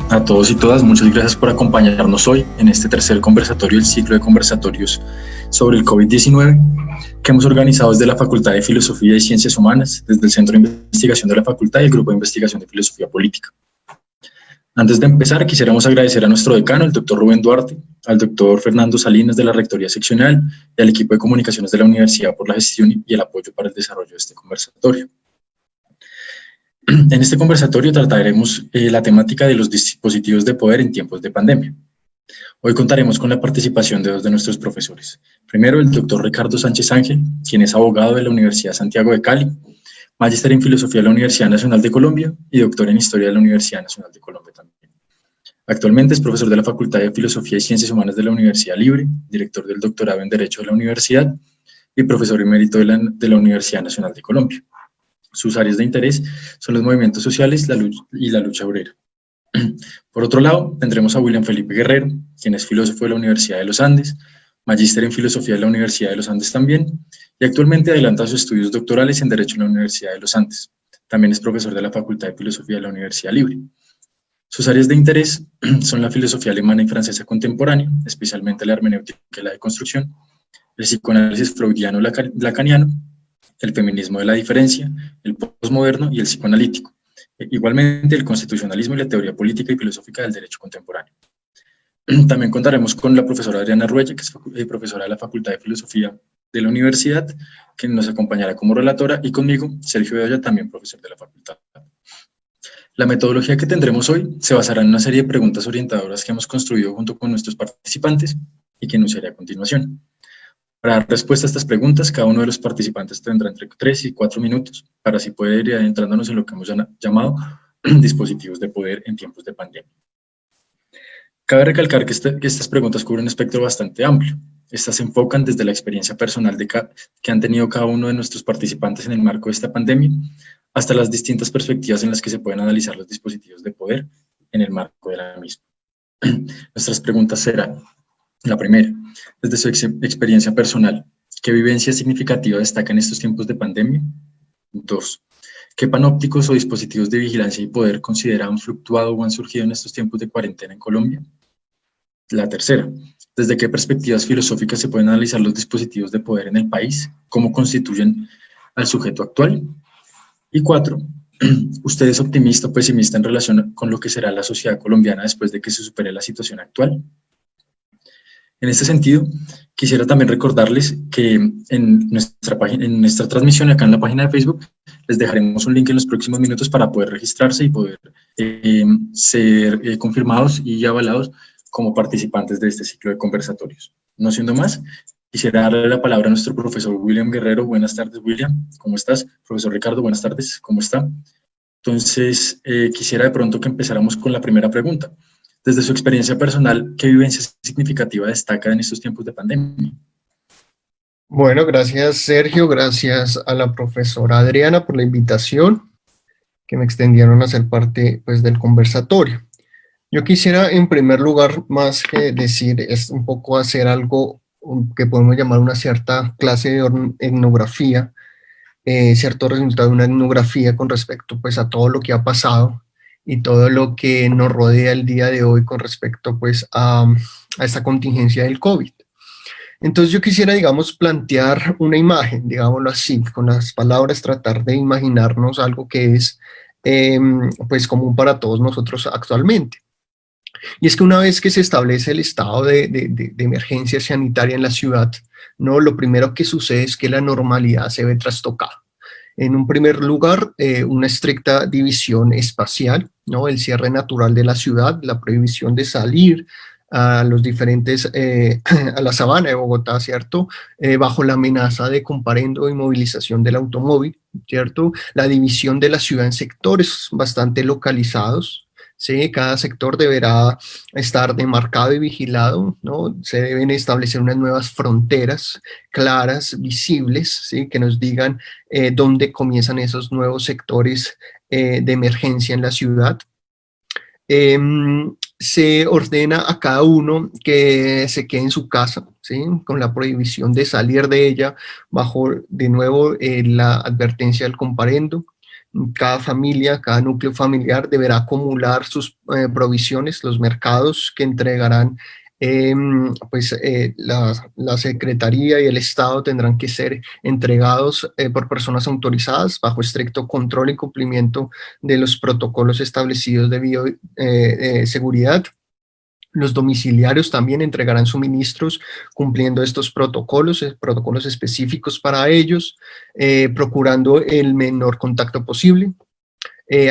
A todos y todas, muchas gracias por acompañarnos hoy en este tercer conversatorio del ciclo de conversatorios sobre el COVID-19 que hemos organizado desde la Facultad de Filosofía y Ciencias Humanas, desde el Centro de Investigación de la Facultad y el Grupo de Investigación de Filosofía Política. Antes de empezar, quisiéramos agradecer a nuestro decano, el doctor Rubén Duarte, al doctor Fernando Salinas de la Rectoría Seccional y al equipo de comunicaciones de la Universidad por la gestión y el apoyo para el desarrollo de este conversatorio. En este conversatorio trataremos la temática de los dispositivos de poder en tiempos de pandemia. Hoy contaremos con la participación de dos de nuestros profesores. Primero, el doctor Ricardo Sánchez Ángel, quien es abogado de la Universidad Santiago de Cali, magíster en Filosofía de la Universidad Nacional de Colombia y doctor en Historia de la Universidad Nacional de Colombia también. Actualmente es profesor de la Facultad de Filosofía y Ciencias Humanas de la Universidad Libre, director del doctorado en Derecho de la Universidad y profesor emérito de la Universidad Nacional de Colombia. Sus áreas de interés son los movimientos sociales y la lucha obrera. Por otro lado, tendremos a William Felipe Guerrero, quien es filósofo de la Universidad de los Andes, magíster en Filosofía de la Universidad de los Andes también, y actualmente adelanta sus estudios doctorales en Derecho en la Universidad de los Andes. También es profesor de la Facultad de Filosofía de la Universidad Libre. Sus áreas de interés son la filosofía alemana y francesa contemporánea, especialmente la hermenéutica y la deconstrucción, el psicoanálisis freudiano lacaniano, el feminismo de la diferencia, el posmoderno y el psicoanalítico. Igualmente, el constitucionalismo y la teoría política y filosófica del derecho contemporáneo. También contaremos con la profesora Adriana Ruella, que es profesora de la Facultad de Filosofía de la Universidad, que nos acompañará como relatora, y conmigo, Sergio Bedoya, también profesor de la Facultad. La metodología que tendremos hoy se basará en una serie de preguntas orientadoras que hemos construido junto con nuestros participantes y que enunciaré a continuación. Para dar respuesta a estas preguntas, cada uno de los participantes tendrá entre 3 y 4 minutos para así poder ir adentrándonos en lo que hemos llamado dispositivos de poder en tiempos de pandemia. Cabe recalcar que estas preguntas cubren un espectro bastante amplio. Estas se enfocan desde la experiencia personal que han tenido cada uno de nuestros participantes en el marco de esta pandemia, hasta las distintas perspectivas en las que se pueden analizar los dispositivos de poder en el marco de la misma. Nuestras preguntas serán: la primera, desde su experiencia personal, ¿qué vivencia significativa destaca en estos tiempos de pandemia? 2. ¿Qué panópticos o dispositivos de vigilancia y poder considera han fluctuado o han surgido en estos tiempos de cuarentena en Colombia? La tercera, ¿desde qué perspectivas filosóficas se pueden analizar los dispositivos de poder en el país? ¿Cómo constituyen al sujeto actual? Y 4, ¿usted es optimista o pesimista en relación con lo que será la sociedad colombiana después de que se supere la situación actual? En este sentido, quisiera también recordarles que en nuestra transmisión, acá en la página de Facebook, les dejaremos un link en los próximos minutos para poder registrarse y poder ser confirmados y avalados como participantes de este ciclo de conversatorios. No siendo más, quisiera darle la palabra a nuestro profesor William Guerrero. Buenas tardes, William. ¿Cómo estás? Profesor Ricardo, buenas tardes. ¿Cómo está? Entonces, quisiera de pronto que empezáramos con la primera pregunta. Desde su experiencia personal, ¿qué vivencia significativa destaca en estos tiempos de pandemia? Bueno, gracias Sergio, gracias a la profesora Adriana por la invitación que me extendieron a ser parte pues, del conversatorio. Yo quisiera en primer lugar, más que decir, es un poco hacer algo que podemos llamar una cierta clase de etnografía, cierto resultado de una etnografía con respecto pues, a todo lo que ha pasado y todo lo que nos rodea el día de hoy con respecto pues, a esta contingencia del COVID. Entonces yo quisiera, digamos, plantear una imagen, digámoslo así, con las palabras tratar de imaginarnos algo que es pues común para todos nosotros actualmente. Y es que una vez que se establece el estado de emergencia sanitaria en la ciudad, ¿no? Lo primero que sucede es que la normalidad se ve trastocada. En un primer lugar, una estricta división espacial, ¿no? El cierre natural de la ciudad, la prohibición de salir a los diferentes, a la sabana de Bogotá, ¿cierto? Bajo la amenaza de comparendo y movilización del automóvil, ¿cierto? La división de la ciudad en sectores bastante localizados, ¿sí? Cada sector deberá estar demarcado y vigilado, ¿no? Se deben establecer unas nuevas fronteras claras, visibles, ¿sí? Que nos digan dónde comienzan esos nuevos sectores de emergencia en la ciudad. Se ordena a cada uno que se quede en su casa, ¿sí? Con la prohibición de salir de ella, bajo de nuevo la advertencia del comparendo. Cada familia, cada núcleo familiar deberá acumular sus provisiones, los mercados que entregarán la Secretaría y el Estado tendrán que ser entregados por personas autorizadas bajo estricto control y cumplimiento de los protocolos establecidos de bioseguridad. Los domiciliarios también entregarán suministros cumpliendo estos protocolos, protocolos específicos para ellos, procurando el menor contacto posible.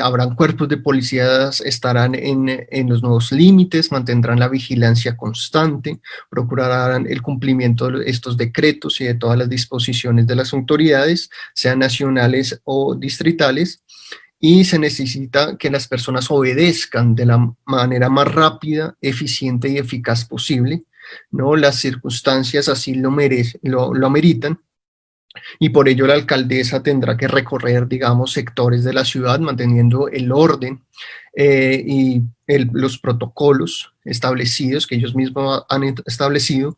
Habrán cuerpos de policías, estarán en los nuevos límites, mantendrán la vigilancia constante, procurarán el cumplimiento de estos decretos y de todas las disposiciones de las autoridades, sean nacionales o distritales, y se necesita que las personas obedezcan de la manera más rápida, eficiente y eficaz posible, ¿no? Las circunstancias así lo ameritan, y por ello la alcaldesa tendrá que recorrer, digamos, sectores de la ciudad manteniendo el orden y los protocolos establecidos que ellos mismos han establecido,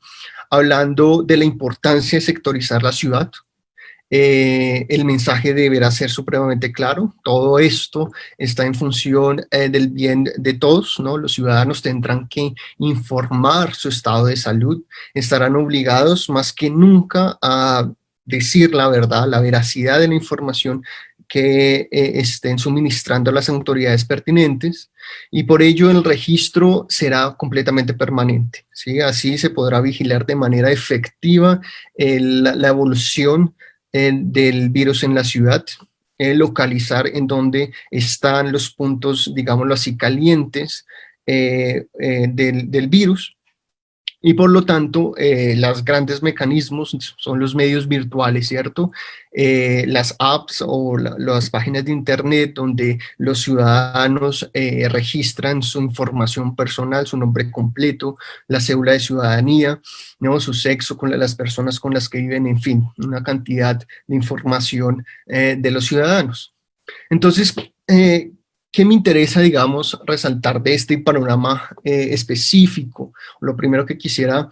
hablando de la importancia de sectorizar la ciudad. El mensaje deberá ser supremamente claro. Todo esto está en función del bien de todos, ¿no? Los ciudadanos tendrán que informar su estado de salud, estarán obligados más que nunca a decir la verdad, la veracidad de la información que estén suministrando las autoridades pertinentes, y por ello el registro será completamente permanente, ¿sí? Así se podrá vigilar de manera efectiva la evolución del virus en la ciudad, localizar en dónde están los puntos, digámoslo así, calientes del virus. Y por lo tanto, los grandes mecanismos son los medios virtuales, ¿cierto? Las apps o las páginas de internet donde los ciudadanos registran su información personal, su nombre completo, la cédula de ciudadanía, ¿no? Su sexo, con las personas con las que viven, en fin, una cantidad de información de los ciudadanos. Entonces, ¿qué me interesa, digamos, resaltar de este panorama específico? Lo primero que quisiera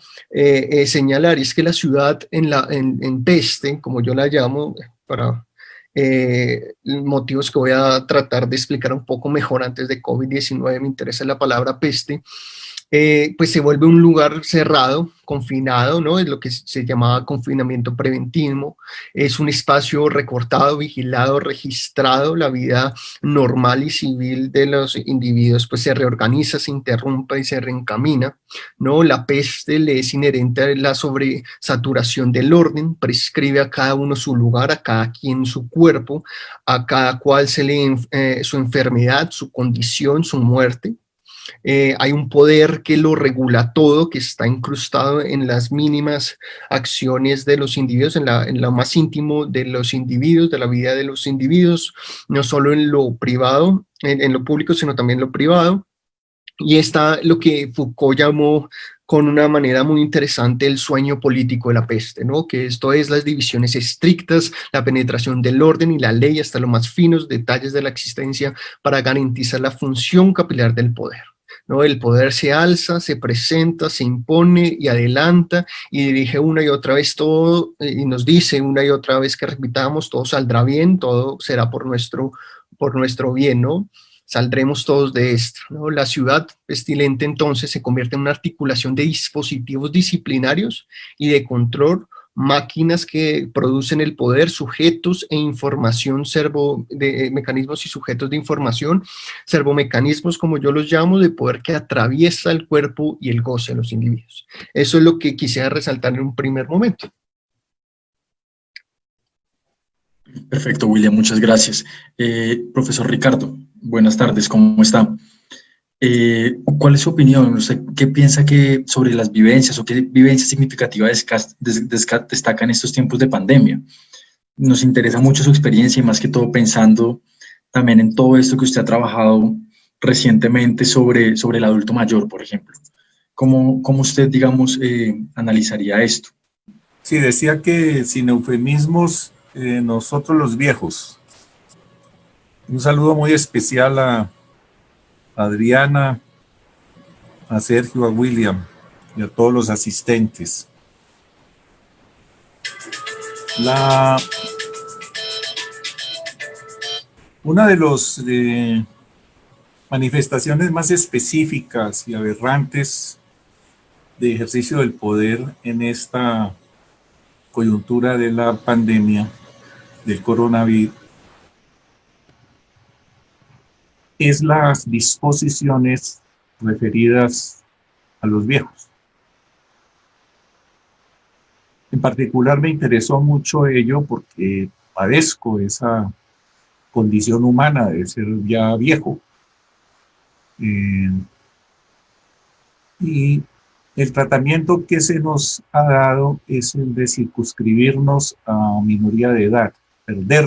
señalar es que la ciudad en peste, como yo la llamo, para motivos que voy a tratar de explicar un poco mejor antes de COVID-19, me interesa la palabra peste, pues se vuelve un lugar cerrado, confinado, ¿no? Es lo que se llamaba confinamiento preventivo, es un espacio recortado, vigilado, registrado. La vida normal y civil de los individuos pues se reorganiza, se interrumpe y se reencamina, ¿no? La peste le es inherente a la sobresaturación del orden, prescribe a cada uno su lugar, a cada quien su cuerpo, a cada cual se le su enfermedad, su condición, su muerte. Hay un poder que lo regula todo, que está incrustado en las mínimas acciones de los individuos, en lo más íntimo de los individuos, de la vida de los individuos, no solo en lo privado, en lo público, sino también en lo privado. Y está lo que Foucault llamó con una manera muy interesante el sueño político de la peste, ¿no? Que esto es las divisiones estrictas, la penetración del orden y la ley hasta los más finos detalles de la existencia para garantizar la función capilar del poder, ¿no? El poder se alza, se presenta, se impone y adelanta y dirige una y otra vez todo y nos dice una y otra vez que repitamos, todo saldrá bien, todo será por nuestro bien, ¿no? Saldremos todos de esto, ¿no? La ciudad pestilente entonces se convierte en una articulación de dispositivos disciplinarios y de control, máquinas que producen el poder, sujetos e información, mecanismos y sujetos de información, servomecanismos, como yo los llamo, de poder que atraviesa el cuerpo y el goce de los individuos. Eso es lo que quisiera resaltar en un primer momento. Perfecto, William, muchas gracias. Profesor Ricardo, buenas tardes, ¿cómo está? ¿Cuál es su opinión? ¿Usted qué piensa sobre las vivencias o qué vivencias significativas destacan estos tiempos de pandemia? Nos interesa mucho su experiencia y más que todo pensando también en todo esto que usted ha trabajado recientemente sobre el adulto mayor, por ejemplo. ¿Cómo usted, digamos, analizaría esto? Sí, decía que sin eufemismos, nosotros los viejos. Un saludo muy especial a Adriana, a Sergio, a William y a todos los asistentes. Una de las manifestaciones más específicas y aberrantes de ejercicio del poder en esta coyuntura de la pandemia del coronavirus es las disposiciones referidas a los viejos. En particular me interesó mucho ello porque padezco esa condición humana de ser ya viejo. Y el tratamiento que se nos ha dado es el de circunscribirnos a minoría de edad, perder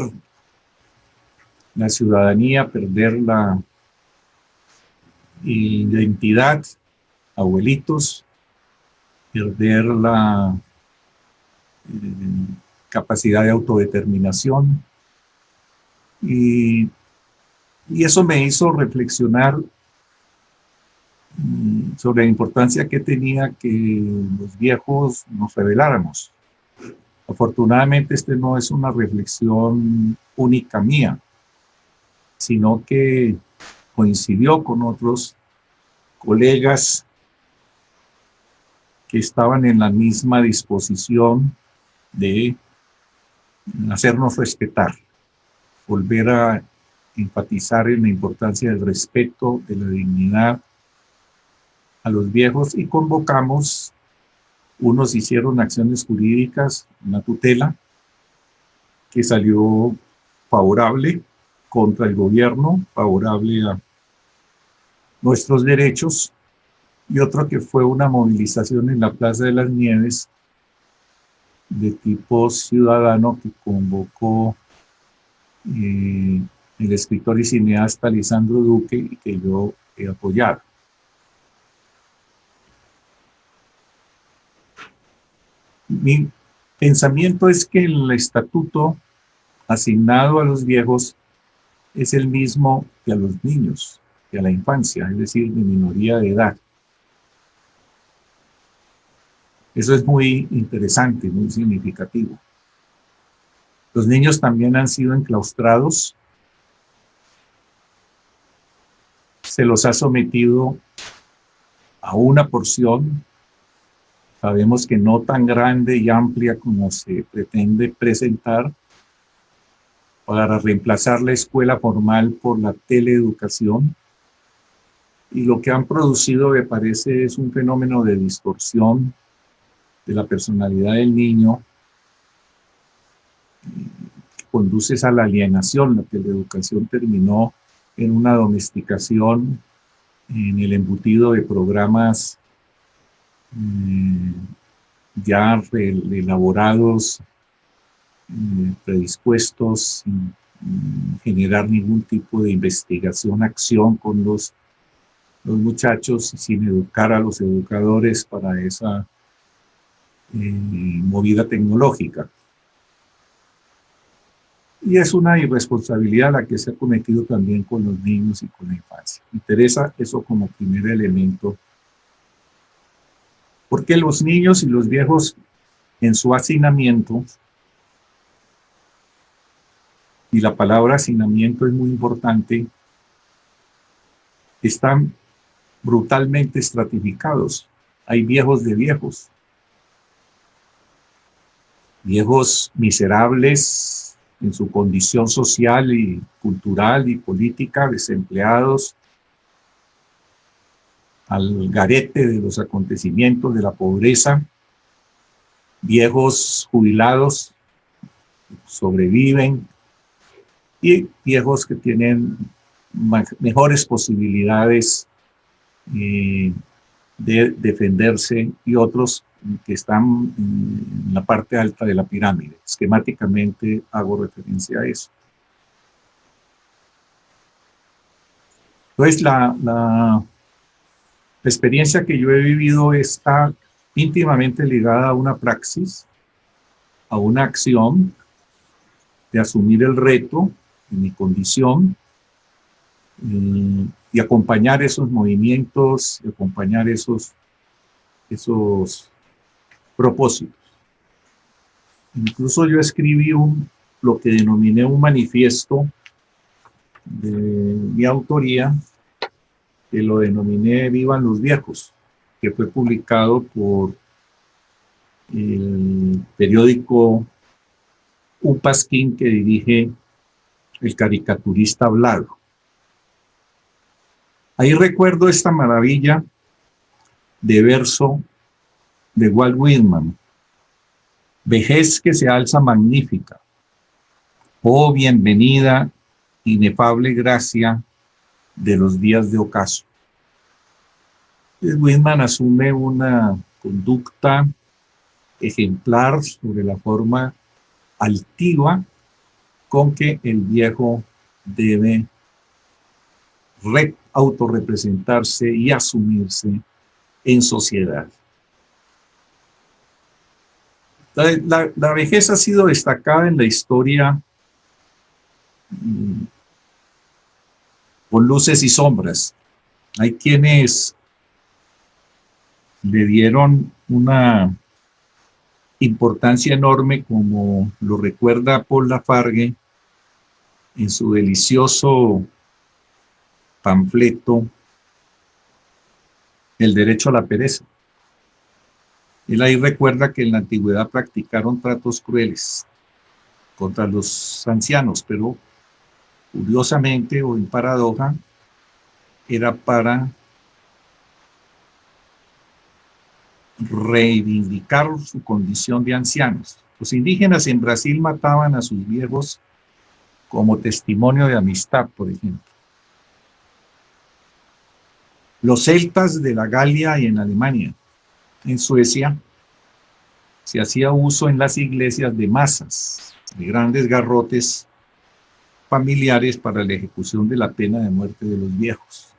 la ciudadanía, perder la identidad, abuelitos, perder la capacidad de autodeterminación. Y eso me hizo reflexionar sobre la importancia que tenía que los viejos nos rebeláramos. Afortunadamente, no es una reflexión única mía, sino que coincidió con otros colegas que estaban en la misma disposición de hacernos respetar, volver a enfatizar en la importancia del respeto, de la dignidad a los viejos, y convocamos, unos hicieron acciones jurídicas, una tutela que salió favorable contra el gobierno, favorable a nuestros derechos, y otro que fue una movilización en la Plaza de las Nieves de tipo ciudadano que convocó el escritor y cineasta Lisandro Duque y que yo he apoyado. Mi pensamiento es que el estatuto asignado a los viejos es el mismo que a los niños, que a la infancia, es decir, de minoría de edad. Eso es muy interesante, muy significativo. Los niños también han sido enclaustrados, se los ha sometido a una porción, sabemos que no tan grande y amplia como se pretende presentar, para reemplazar la escuela formal por la teleeducación. Y lo que han producido, me parece, es un fenómeno de distorsión de la personalidad del niño, que conduce a la alienación. La teleeducación terminó en una domesticación, en el embutido de programas ya elaborados, predispuestos, sin generar ningún tipo de investigación, acción con los muchachos, sin educar a los educadores para esa movida tecnológica. Y es una irresponsabilidad la que se ha cometido también con los niños y con la infancia. Me interesa eso como primer elemento, porque los niños y los viejos en su hacinamiento, y la palabra hacinamiento es muy importante, están brutalmente estratificados. Hay viejos de viejos. Viejos miserables en su condición social y cultural y política, desempleados, al garete de los acontecimientos de la pobreza, viejos jubilados, sobreviven, y viejos que tienen mejores posibilidades de defenderse, y otros que están en la parte alta de la pirámide. Esquemáticamente hago referencia a eso. Entonces, la experiencia que yo he vivido está íntimamente ligada a una praxis, a una acción de asumir el reto en mi condición y acompañar esos movimientos, y acompañar esos propósitos. Incluso yo escribí lo que denominé un manifiesto de mi autoría, que lo denominé Vivan los Viejos, que fue publicado por el periódico Un Pasquín que dirige el caricaturista Blado. Ahí recuerdo esta maravilla de verso de Walt Whitman: vejez que se alza magnífica, oh bienvenida, inefable gracia de los días de ocaso. Whitman asume una conducta ejemplar sobre la forma altiva con que el viejo debe autorrepresentarse y asumirse en sociedad. La vejez ha sido destacada en la historia con luces y sombras. Hay quienes le dieron una importancia enorme, como lo recuerda Paul Lafargue en su delicioso panfleto El derecho a la pereza. Él ahí recuerda que en la antigüedad practicaron tratos crueles contra los ancianos, pero curiosamente o en paradoja, era para reivindicar su condición de ancianos. Los indígenas en Brasil mataban a sus viejos como testimonio de amistad, por ejemplo. Los celtas de la Galia y en Alemania, en Suecia, se hacía uso en las iglesias de masas, de grandes garrotes familiares para la ejecución de la pena de muerte de los viejos.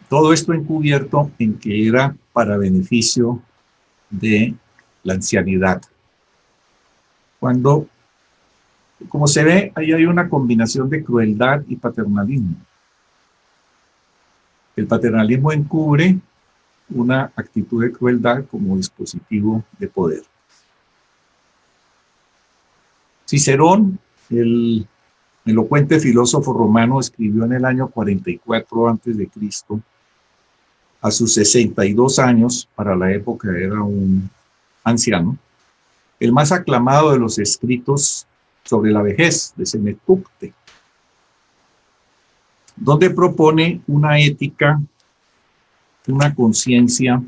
Todo esto encubierto en que era para beneficio de la ancianidad. Cuando, como se ve, ahí hay una combinación de crueldad y paternalismo. El paternalismo encubre una actitud de crueldad como dispositivo de poder. Cicerón, el elocuente filósofo romano, escribió en el año 44 a.C., a sus 62 años, para la época era un anciano, el más aclamado de los escritos sobre la vejez, de Senetucte, donde propone una ética, una conciencia,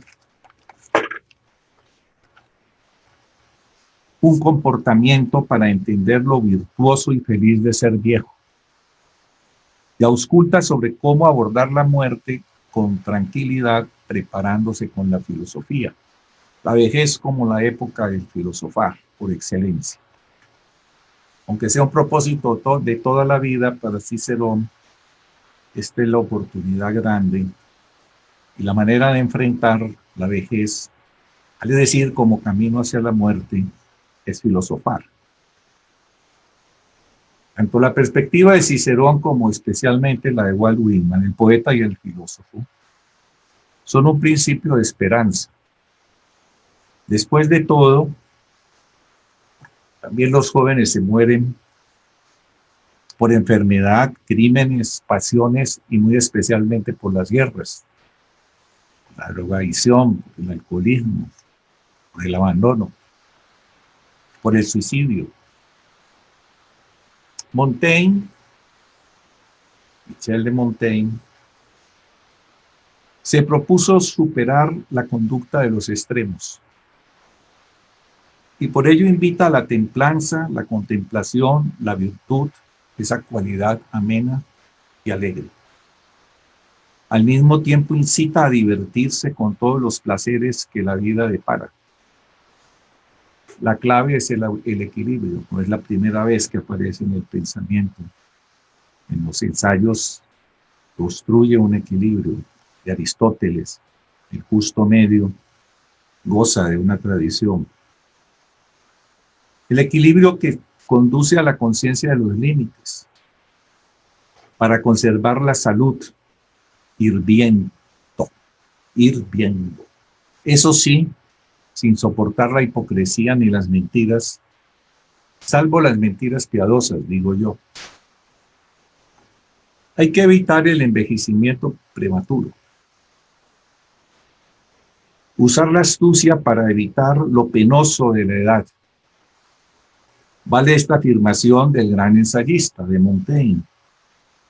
un comportamiento para entender lo virtuoso y feliz de ser viejo, y ausculta sobre cómo abordar la muerte con tranquilidad, preparándose con la filosofía. La vejez como la época del filosofar, por excelencia. Aunque sea un propósito de toda la vida, para Cicerón, esta es la oportunidad grande y la manera de enfrentar la vejez, es decir, como camino hacia la muerte, es filosofar. Tanto la perspectiva de Cicerón como especialmente la de Walt Whitman, el poeta y el filósofo, son un principio de esperanza. Después de todo, también los jóvenes se mueren por enfermedad, crímenes, pasiones y muy especialmente por las guerras, la drogadicción, el alcoholismo, por el abandono, por el suicidio. Montaigne, Michel de Montaigne, se propuso superar la conducta de los extremos y por ello invita a la templanza, la contemplación, la virtud, esa cualidad amena y alegre. Al mismo tiempo incita a divertirse con todos los placeres que la vida depara. La clave es el equilibrio, no es la primera vez que aparece en el pensamiento en los ensayos construye un equilibrio. De Aristóteles, el justo medio, goza de una tradición. El equilibrio que conduce a la conciencia de los límites para conservar la salud, hirviendo. Eso sí, sin soportar la hipocresía ni las mentiras, salvo las mentiras piadosas, digo yo. Hay que evitar el envejecimiento prematuro. Usar la astucia para evitar lo penoso de la edad. Vale esta afirmación del gran ensayista de Montaigne.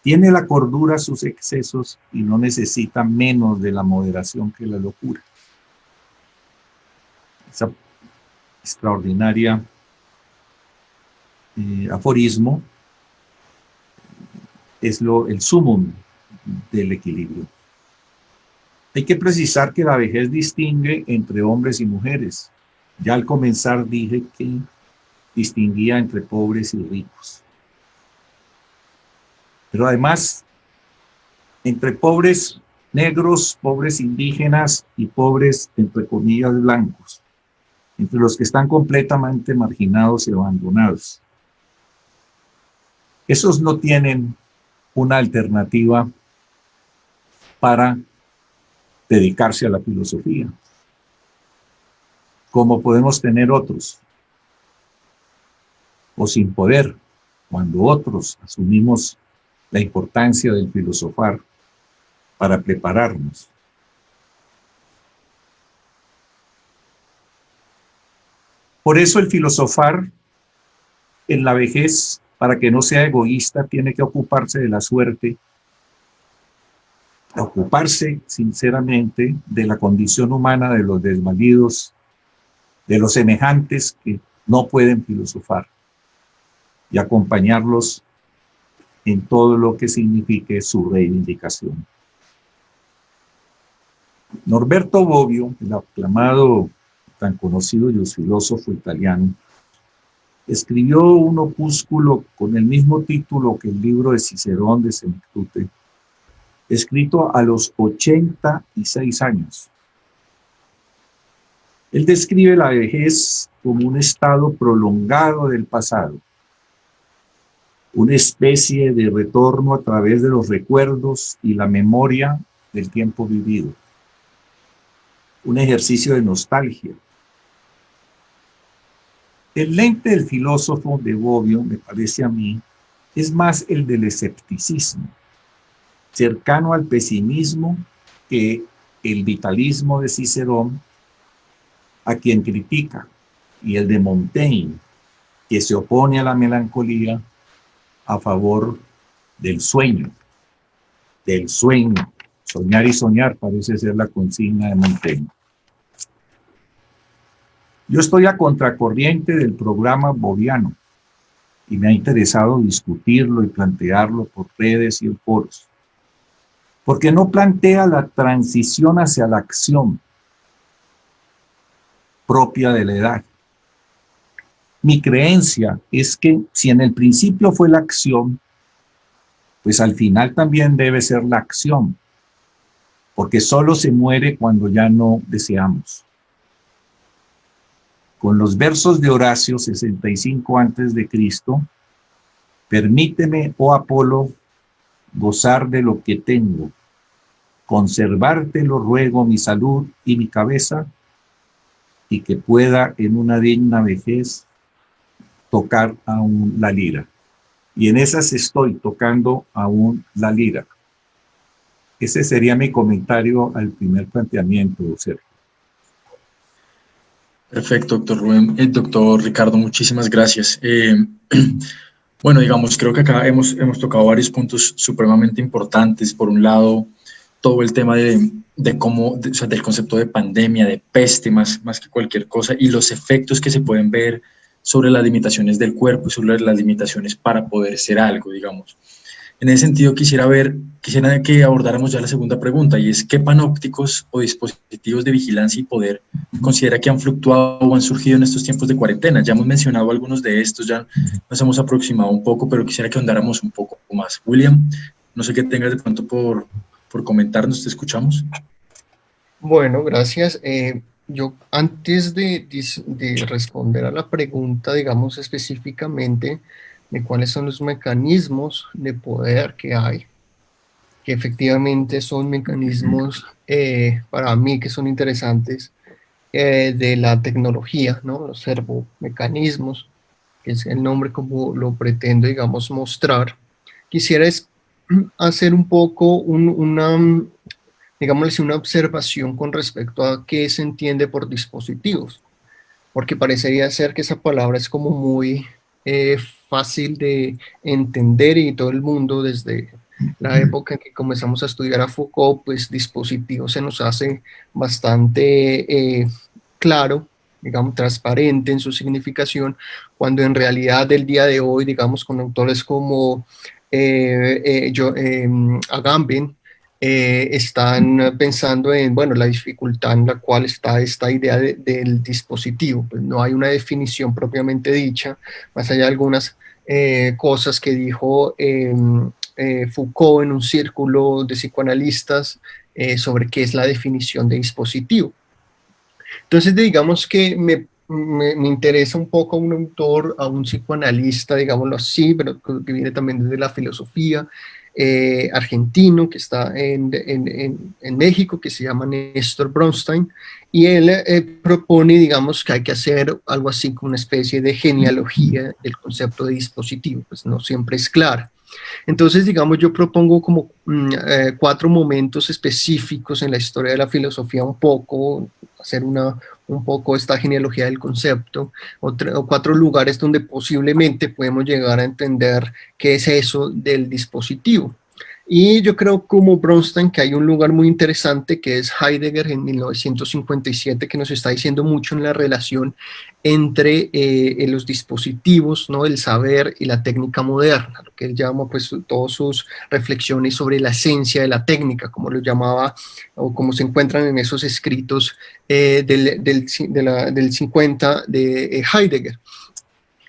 Tiene la cordura sus excesos y no necesita menos de la moderación que la locura. Esa extraordinaria aforismo es el sumum del equilibrio. Hay que precisar que la vejez distingue entre hombres y mujeres. Ya al comenzar dije que distinguía entre pobres y ricos. Pero además, entre pobres negros, pobres indígenas y pobres, entre comillas, blancos, entre los que están completamente marginados y abandonados. Esos no tienen una alternativa para dedicarse a la filosofía, como podemos tener otros, o sin poder, cuando otros asumimos la importancia del filosofar para prepararnos. Por eso el filosofar en la vejez, para que no sea egoísta, tiene que ocuparse de la suerte, ocuparse sinceramente de la condición humana de los desvalidos, de los semejantes que no pueden filosofar, y acompañarlos en todo lo que signifique su reivindicación. Norberto Bobbio, el aclamado, tan conocido filósofo italiano, escribió un opúsculo con el mismo título que el libro de Cicerón de Senectute, escrito a los 86 años. Él describe la vejez como un estado prolongado del pasado, una especie de retorno a través de los recuerdos y la memoria del tiempo vivido, un ejercicio de nostalgia. El lente del filósofo de Bobbio, me parece a mí, es más el del escepticismo, cercano al pesimismo que el vitalismo de Cicerón, a quien critica, y el de Montaigne, que se opone a la melancolía a favor del sueño. Soñar y soñar parece ser la consigna de Montaigne. Yo estoy a contracorriente del programa bobbiano y me ha interesado discutirlo y plantearlo por redes y en foros, porque no plantea la transición hacia la acción propia de la edad. Mi creencia es que si en el principio fue la acción, pues al final también debe ser la acción, porque solo se muere cuando ya no deseamos. Con los versos de Horacio 65 a.C., permíteme, oh Apolo, gozar de lo que tengo, conservarte lo ruego mi salud y mi cabeza, y que pueda en una digna vejez tocar aún la lira. Y en esas estoy tocando aún la lira. Ese sería mi comentario al primer planteamiento, Sergio. Perfecto, doctor Rubén. Doctor Ricardo, muchísimas gracias. Bueno, digamos, creo que acá hemos tocado varios puntos supremamente importantes. Por un lado, todo el tema de cómo, o sea, del concepto de pandemia, de peste más que cualquier cosa, y los efectos que se pueden ver sobre las limitaciones del cuerpo y sobre las limitaciones para poder ser algo, digamos. En ese sentido, quisiera que abordáramos ya la segunda pregunta, y es, ¿qué panópticos o dispositivos de vigilancia y poder considera que han fluctuado o han surgido en estos tiempos de cuarentena? Ya hemos mencionado algunos de estos, ya nos hemos aproximado un poco, pero quisiera que ahondáramos un poco más. William, no sé qué tengas de pronto por comentarnos, te escuchamos. Bueno, gracias. Yo antes de responder a la pregunta, digamos específicamente de cuáles son los mecanismos de poder que hay, que efectivamente son mecanismos para mí que son interesantes de la tecnología, ¿no? Los servomecanismos, que es el nombre como lo pretendo, digamos, mostrar. Quisiera hacer un poco digámosle, una observación con respecto a qué se entiende por dispositivos, porque parecería ser que esa palabra es como muy fácil de entender y todo el mundo desde la época en que comenzamos a estudiar a Foucault, pues dispositivo se nos hace bastante claro, digamos, transparente en su significación, cuando en realidad el día de hoy, digamos, con autores como Agamben, están pensando en, bueno, la dificultad en la cual está esta idea del dispositivo. Pues no hay una definición propiamente dicha, más allá de algunas cosas que dijo Foucault en un círculo de psicoanalistas sobre qué es la definición de dispositivo. Entonces, digamos que me interesa un poco a un autor, a un psicoanalista, digámoslo así, pero que viene también desde la filosofía, argentino, que está en México, que se llama Néstor Bronstein, y él propone, digamos, que hay que hacer algo así como una especie de genealogía del concepto de dispositivo, pues no siempre es clara. Entonces, digamos, yo propongo como 4 momentos específicos en la historia de la filosofía, un poco, hacer un poco esta genealogía del concepto, o 4 lugares donde posiblemente podemos llegar a entender qué es eso del dispositivo. Y yo creo, como Bronstein, que hay un lugar muy interesante que es Heidegger en 1957, que nos está diciendo mucho en la relación entre los dispositivos, ¿no? El saber y la técnica moderna, lo que él llama, pues, todas sus reflexiones sobre la esencia de la técnica, como lo llamaba, o como se encuentran en esos escritos del 50 de Heidegger.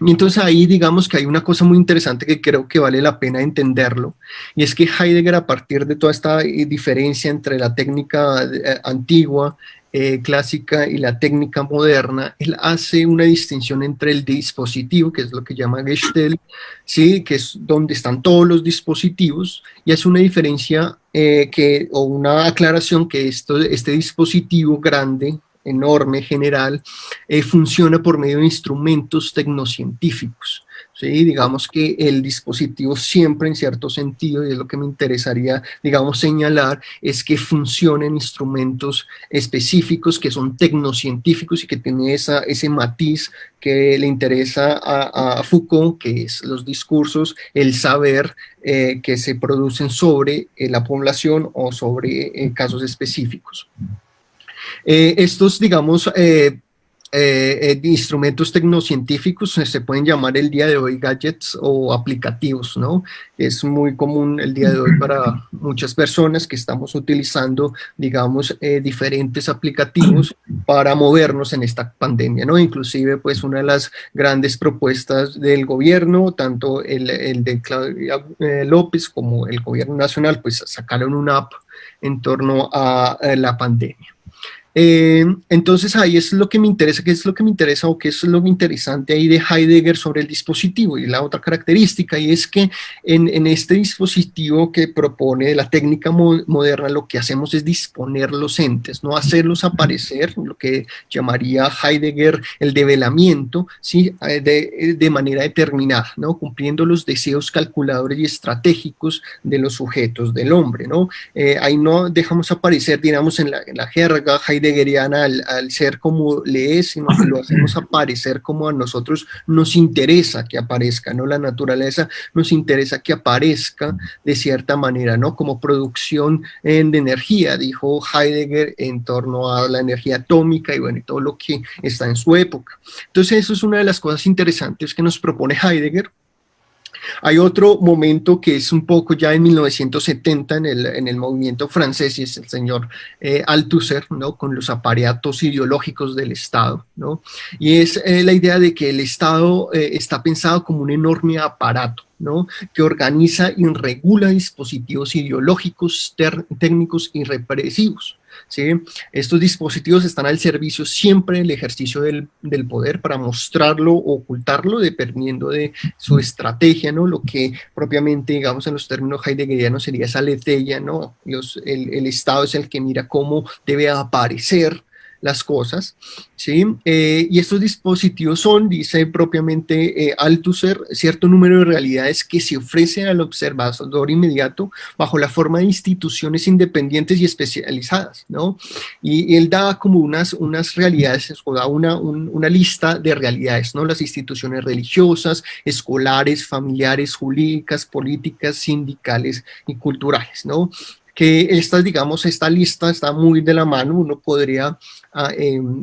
Y entonces ahí digamos que hay una cosa muy interesante que creo que vale la pena entenderlo, y es que Heidegger, a partir de toda esta diferencia entre la técnica antigua, clásica, y la técnica moderna, él hace una distinción entre el dispositivo, que es lo que llama Gestell, ¿sí? Que es donde están todos los dispositivos, y hace una diferencia o una aclaración que este dispositivo grande, enorme, general, funciona por medio de instrumentos tecnocientíficos. ¿Sí? Digamos que el dispositivo siempre, en cierto sentido, y es lo que me interesaría, digamos, señalar, es que funcionan instrumentos específicos que son tecnocientíficos y que tienen ese matiz que le interesa a Foucault, que es los discursos, el saber que se producen sobre la población o sobre casos específicos. Estos, digamos, instrumentos tecnocientíficos se pueden llamar el día de hoy gadgets o aplicativos, ¿no? Es muy común el día de hoy para muchas personas que estamos utilizando, digamos, diferentes aplicativos para movernos en esta pandemia, ¿no? Inclusive, pues, una de las grandes propuestas del gobierno, tanto el de Claudia López como el gobierno nacional, pues sacaron una app en torno a la pandemia. Entonces ahí es lo que me interesa, qué es lo que me interesa o qué es lo interesante ahí de Heidegger sobre el dispositivo. Y la otra característica, y es que en este dispositivo que propone la técnica moderna, lo que hacemos es disponer los entes, no hacerlos aparecer, lo que llamaría Heidegger el develamiento, ¿sí? De manera determinada, ¿no? Cumpliendo los deseos calculadores y estratégicos de los sujetos del hombre, ¿no? Ahí no dejamos aparecer, digamos, en la jerga heideggeriana al ser como le es, sino que lo hacemos aparecer como a nosotros nos interesa que aparezca, ¿no? La naturaleza nos interesa que aparezca de cierta manera, ¿no? Como producción de energía, dijo Heidegger, en torno a la energía atómica y bueno, y todo lo que está en su época. Entonces eso es una de las cosas interesantes que nos propone Heidegger. Hay otro momento que es un poco ya en 1970 en el movimiento francés, y es el señor Althusser, ¿no? Con los aparatos ideológicos del Estado, ¿no? Y es la idea de que el Estado está pensado como un enorme aparato, ¿no? Que organiza y regula dispositivos ideológicos, técnicos y represivos. ¿Sí? Estos dispositivos están al servicio siempre del ejercicio del poder para mostrarlo o ocultarlo dependiendo de su estrategia, ¿no? Lo que propiamente, digamos, en los términos heideggerianos sería esa aletheia, ¿no? El Estado es el que mira cómo debe aparecer las cosas, ¿sí? Y estos dispositivos son, dice propiamente Althusser, cierto número de realidades que se ofrece al observador inmediato bajo la forma de instituciones independientes y especializadas, ¿no? Y él da como unas realidades, o da una lista de realidades, ¿no? Las instituciones religiosas, escolares, familiares, jurídicas, políticas, sindicales y culturales, ¿no? Que digamos, esta lista está muy de la mano, uno podría,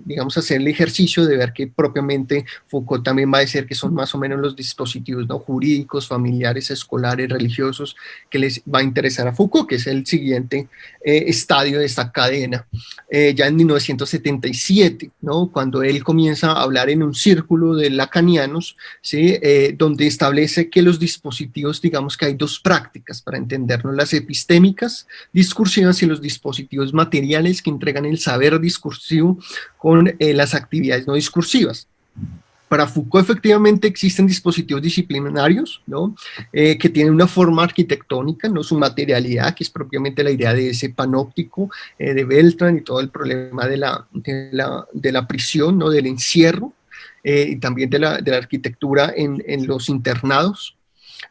digamos, hacer el ejercicio de ver que propiamente Foucault también va a decir que son más o menos los dispositivos, ¿no? Jurídicos, familiares, escolares, religiosos, que les va a interesar a Foucault, que es el siguiente estadio de esta cadena. Ya en 1977, ¿no? Cuando él comienza a hablar en un círculo de lacanianos, ¿sí? Donde establece que los dispositivos, digamos que hay dos prácticas para entendernos, las epistémicas, discursivas y los dispositivos materiales que entregan el saber discursivo con las actividades no discursivas. Para Foucault efectivamente existen dispositivos disciplinarios, ¿no? Que tienen una forma arquitectónica, no su materialidad, que es propiamente la idea de ese panóptico de Beltrán y todo el problema de la prisión, ¿no? Del encierro, y también de la arquitectura en los internados.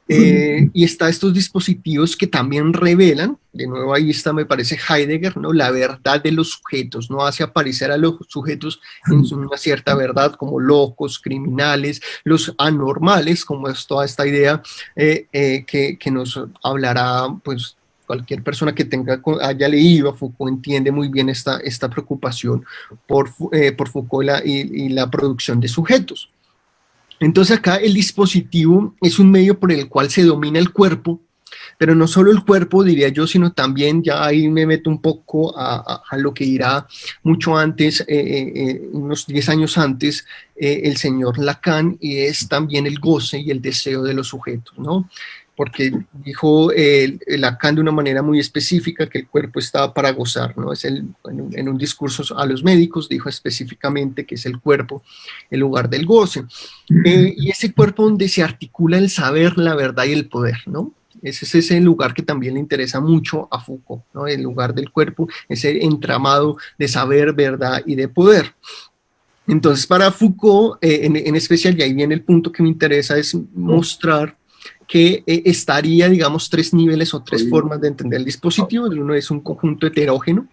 Y está estos dispositivos que también revelan, de nuevo ahí está, me parece Heidegger, ¿no? La verdad de los sujetos, ¿no? Hace aparecer a los sujetos en una cierta verdad como locos, criminales, los anormales, como es toda esta idea que nos hablará, pues, cualquier persona que haya leído a Foucault entiende muy bien esta preocupación por Foucault y la producción de sujetos. Entonces acá el dispositivo es un medio por el cual se domina el cuerpo, pero no solo el cuerpo, diría yo, sino también, ya ahí me meto un poco a lo que dirá mucho antes, unos 10 años antes, el señor Lacan, y es también el goce y el deseo de los sujetos, ¿no? Porque dijo Lacan de una manera muy específica que el cuerpo estaba para gozar, ¿no? En un discurso a los médicos dijo específicamente que es el cuerpo el lugar del goce. Y ese cuerpo donde se articula el saber, la verdad y el poder, ¿no? Ese es ese lugar que también le interesa mucho a Foucault, ¿no? El lugar del cuerpo, ese entramado de saber, verdad y de poder. Entonces, para Foucault, en especial, y ahí viene el punto que me interesa, es mostrar que estaría, digamos, tres niveles o tres formas de entender el dispositivo. El uno es un conjunto heterógeno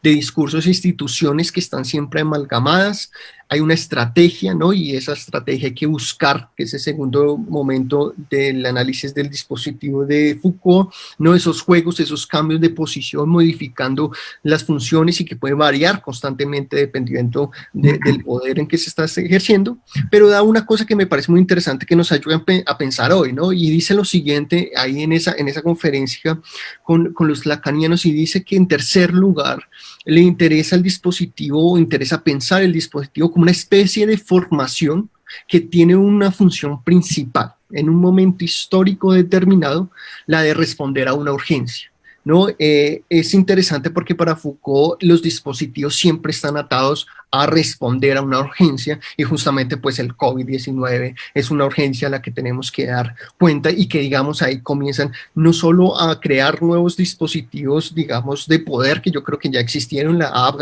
de discursos e instituciones que están siempre amalgamadas. Hay una estrategia, ¿no? Y esa estrategia hay que buscar, que es el segundo momento del análisis del dispositivo de Foucault, ¿no? Esos juegos, esos cambios de posición, modificando las funciones y que puede variar constantemente dependiendo del poder en que se está ejerciendo, pero da una cosa que me parece muy interesante que nos ayuda a pensar hoy, ¿no? Y dice lo siguiente ahí en esa conferencia con los lacanianos, y dice que en tercer lugar le interesa el dispositivo, o interesa pensar el dispositivo como una especie de formación que tiene una función principal en un momento histórico determinado, la de responder a una urgencia, ¿no? Es interesante porque para Foucault los dispositivos siempre están atados a responder a una urgencia, y justamente pues el COVID-19 es una urgencia a la que tenemos que dar cuenta, y que digamos ahí comienzan no solo a crear nuevos dispositivos, digamos, de poder, que yo creo que ya existieron, la app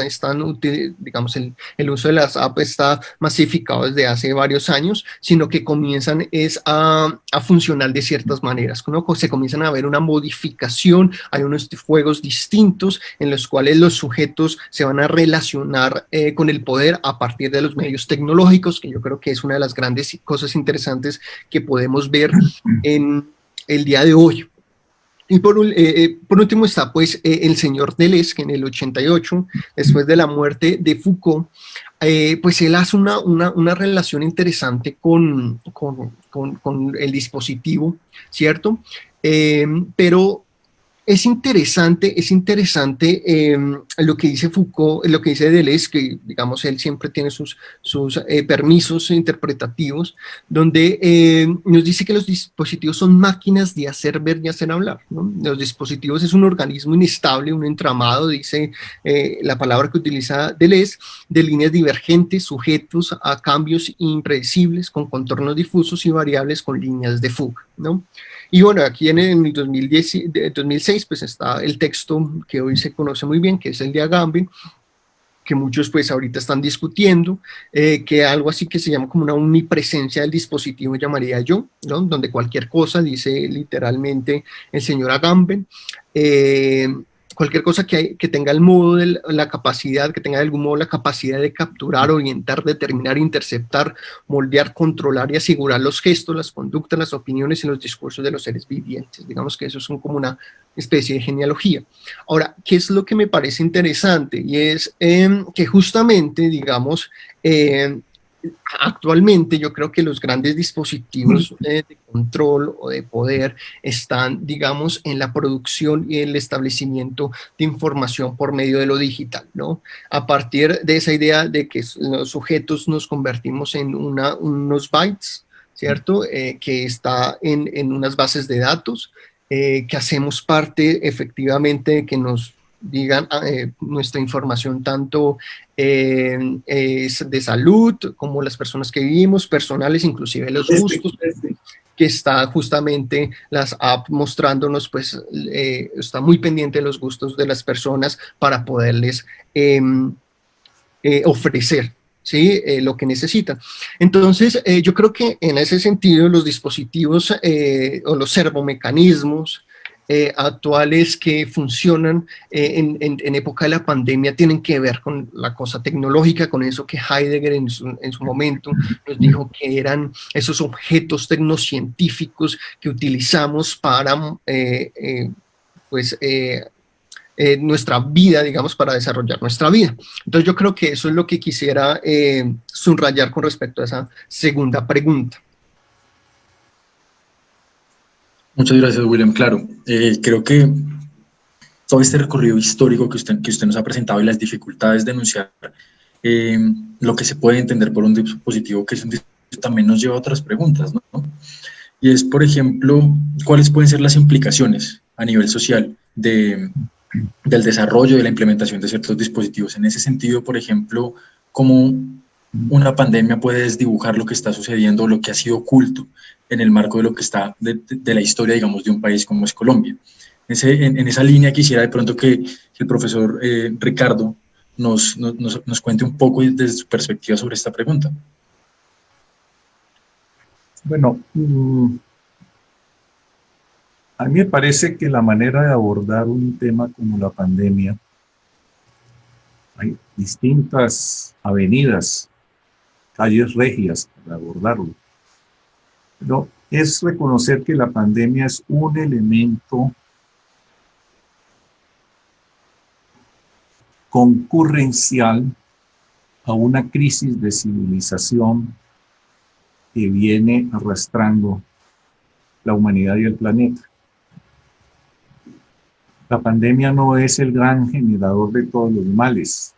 digamos, el uso de las apps está masificado desde hace varios años, sino que comienzan a funcionar de ciertas maneras, ¿no? Se comienzan a ver una modificación, hay unos juegos distintos en los cuales los sujetos se van a relacionar con el poder a partir de los medios tecnológicos, que yo creo que es una de las grandes cosas interesantes que podemos ver en el día de hoy. Y por último está pues el señor Deleuze, que en el 88, después de la muerte de Foucault, pues él hace una relación interesante con el dispositivo, ¿cierto? Pero es interesante lo que dice Foucault, lo que dice Deleuze, que digamos él siempre tiene sus permisos interpretativos, donde nos dice que los dispositivos son máquinas de hacer ver y hacer hablar, ¿no? Los dispositivos es un organismo inestable, un entramado, dice la palabra que utiliza Deleuze, de líneas divergentes, sujetos a cambios impredecibles, con contornos difusos y variables con líneas de fuga, ¿no? Y bueno, aquí en el 2006 pues está el texto que hoy se conoce muy bien, que es el de Agamben, que muchos pues ahorita están discutiendo, que algo así que se llama como una omnipresencia del dispositivo llamaría yo, ¿no? Donde cualquier cosa, dice literalmente el señor Agamben, cualquier cosa que tenga el modo de la capacidad, que tenga de algún modo la capacidad de capturar, orientar, determinar, interceptar, moldear, controlar y asegurar los gestos, las conductas, las opiniones y los discursos de los seres vivientes. Digamos que eso son como una especie de genealogía. Ahora, ¿qué es lo que me parece interesante? Y es que justamente, digamos, actualmente yo creo que los grandes dispositivos de control o de poder están, digamos, en la producción y el establecimiento de información por medio de lo digital, ¿no? A partir de esa idea de que los sujetos nos convertimos en unos bytes, ¿cierto? Que está en unas bases de datos, que hacemos parte efectivamente, que nos digan nuestra información tanto de salud, como las personas que vivimos, personales, inclusive los gustos, que está justamente las apps mostrándonos, pues está muy pendiente de los gustos de las personas para poderles ofrecer, ¿sí? Lo que necesitan. Entonces, yo creo que en ese sentido los dispositivos o los servomecanismos actuales que funcionan en época de la pandemia tienen que ver con la cosa tecnológica, con eso que Heidegger en su momento nos dijo que eran esos objetos tecnocientíficos que utilizamos para nuestra vida, digamos, para desarrollar nuestra vida. Entonces yo creo que eso es lo que quisiera subrayar con respecto a esa segunda pregunta. Muchas gracias, William. Claro, creo que todo este recorrido histórico que usted nos ha presentado y las dificultades de enunciar lo que se puede entender por un dispositivo que es un dispositivo también nos lleva a otras preguntas, ¿no? Y es, por ejemplo, ¿cuáles pueden ser las implicaciones a nivel social del desarrollo, de la implementación de ciertos dispositivos? En ese sentido, por ejemplo, ¿cómo una pandemia puede desdibujar lo que está sucediendo, lo que ha sido oculto en el marco de lo que está de la historia, digamos, de un país como es Colombia? En esa línea quisiera de pronto que el profesor Ricardo nos cuente un poco desde su perspectiva sobre esta pregunta. Bueno, a mí me parece que la manera de abordar un tema como la pandemia, hay distintas avenidas, calles regias para abordarlo, pero es reconocer que la pandemia es un elemento concurrencial a una crisis de civilización que viene arrastrando la humanidad y el planeta. La pandemia no es el gran generador de todos los males,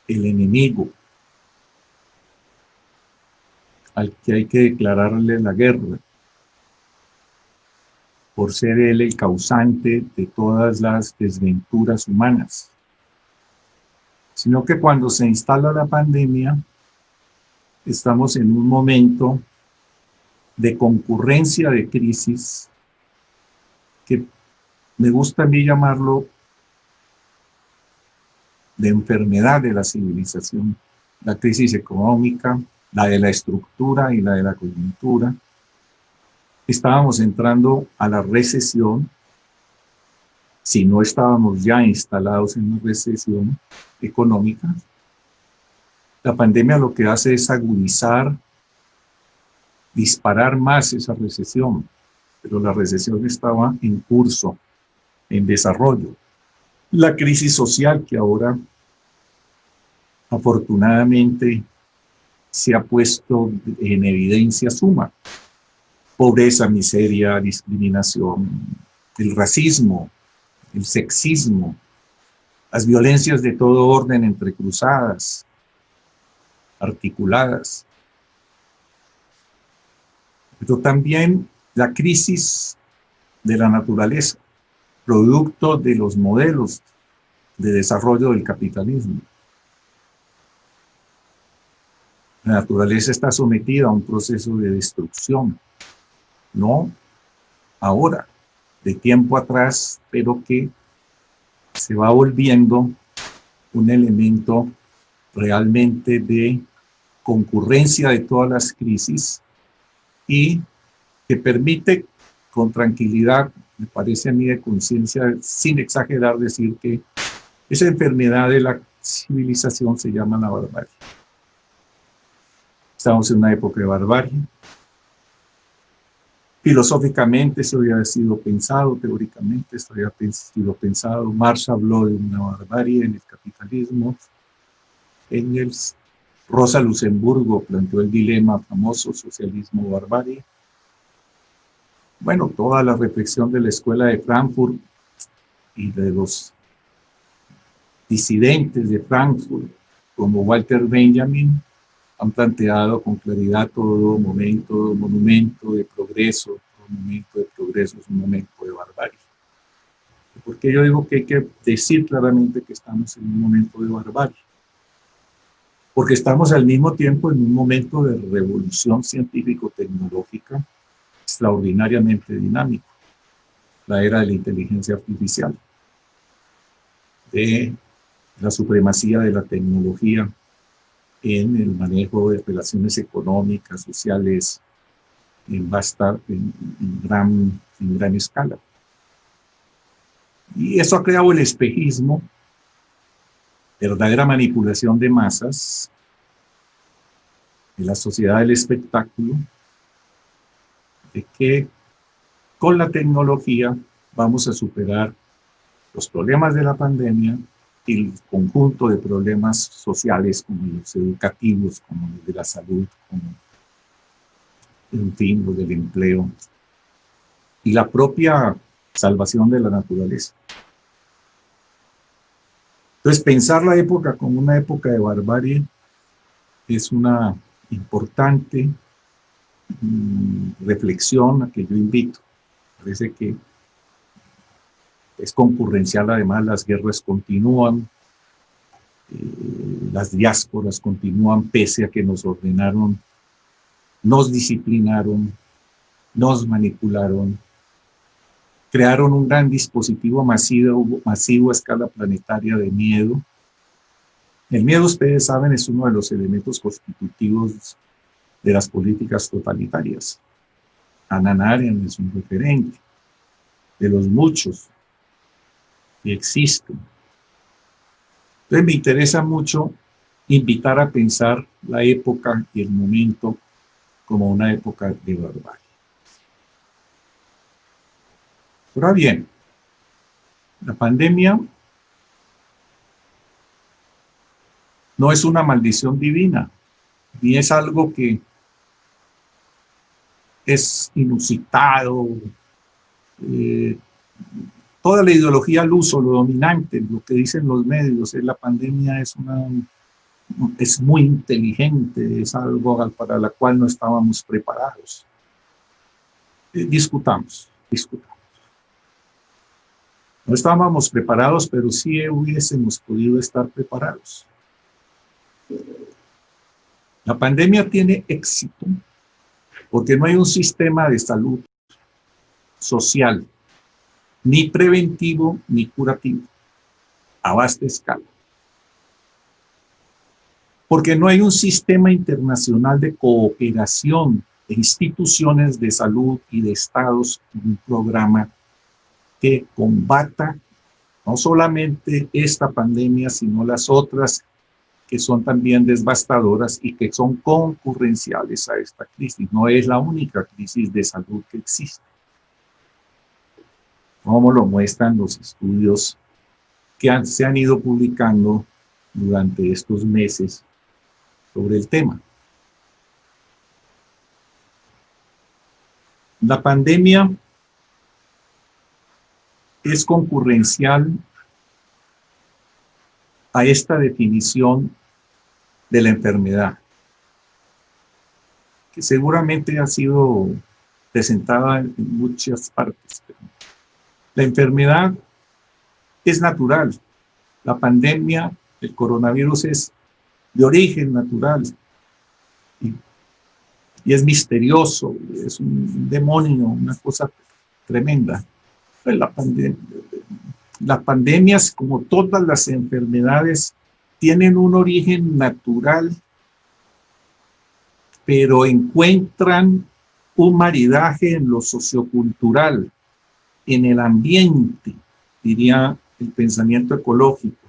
el enemigo al que hay que declararle la guerra por ser él el causante de todas las desventuras humanas, sino que cuando se instala la pandemia estamos en un momento de concurrencia de crisis que me gusta a mí llamarlo de enfermedad de la civilización, la crisis económica, la de la estructura y la de la coyuntura. Estábamos entrando a la recesión, si no estábamos ya instalados en una recesión económica. La pandemia lo que hace es agudizar, disparar más esa recesión, pero la recesión estaba en curso, en desarrollo. La crisis social que ahora afortunadamente se ha puesto en evidencia suma. Pobreza, miseria, discriminación, el racismo, el sexismo, las violencias de todo orden entrecruzadas, articuladas, pero también la crisis de la naturaleza, producto de los modelos de desarrollo del capitalismo. La naturaleza está sometida a un proceso de destrucción, no ahora, de tiempo atrás, pero que se va volviendo un elemento realmente de concurrencia de todas las crisis y que permite con tranquilidad, me parece a mí de conciencia, sin exagerar, decir que esa enfermedad de la civilización se llama la barbarie. Estamos en una época de barbarie. Filosóficamente eso había sido pensado, teóricamente esto había sido pensado. Marx habló de una barbarie en el capitalismo. Engels, Rosa Luxemburgo planteó el dilema famoso, socialismo o barbarie. Bueno, toda la reflexión de la escuela de Frankfurt y de los disidentes de Frankfurt, como Walter Benjamin, han planteado con claridad todo momento, monumento de progreso, todo momento de progreso es un momento de barbarie. Porque yo digo que hay que decir claramente que estamos en un momento de barbarie. Porque estamos al mismo tiempo en un momento de revolución científico-tecnológica extraordinariamente dinámico, la era de la inteligencia artificial, de la supremacía de la tecnología en el manejo de relaciones económicas, sociales, en gran escala. Y eso ha creado el espejismo, verdadera manipulación de masas, en la sociedad del espectáculo, de que con la tecnología vamos a superar los problemas de la pandemia y el conjunto de problemas sociales como los educativos, como los de la salud, como en fin, los del empleo y la propia salvación de la naturaleza. Entonces, pensar la época como una época de barbarie es una importante reflexión a que yo invito. Parece que es concurrencial, además las guerras continúan, las diásporas continúan pese a que nos ordenaron, nos disciplinaron, nos manipularon, crearon un gran dispositivo masivo a escala planetaria de miedo. El miedo, ustedes saben, es uno de los elementos constitutivos de las políticas totalitarias. Hannah Arendt es un referente de los muchos que existen. Entonces me interesa mucho invitar a pensar la época y el momento como una época de barbarie. Ahora bien, la pandemia no es una maldición divina, ni es algo que es inusitado. Toda la ideología al uso, lo dominante, lo que dicen los medios, la pandemia es muy inteligente, es algo para la cual no estábamos preparados. Discutamos. No estábamos preparados, pero sí hubiésemos podido estar preparados. La pandemia tiene éxito porque no hay un sistema de salud social, ni preventivo ni curativo, a vasta escala. Porque no hay un sistema internacional de cooperación de instituciones de salud y de estados en un programa que combata no solamente esta pandemia, sino las otras que son también devastadoras y que son concurrenciales a esta crisis. No es la única crisis de salud que existe, como lo muestran los estudios que se han ido publicando durante estos meses sobre el tema. La pandemia es concurrencial a esta definición de la enfermedad, que seguramente ha sido presentada en muchas partes. La enfermedad es natural. La pandemia, el coronavirus, es de origen natural y es misterioso, es un demonio, una cosa tremenda. Pues las pandemias, como todas las enfermedades, tienen un origen natural, pero encuentran un maridaje en lo sociocultural, en el ambiente, diría el pensamiento ecológico,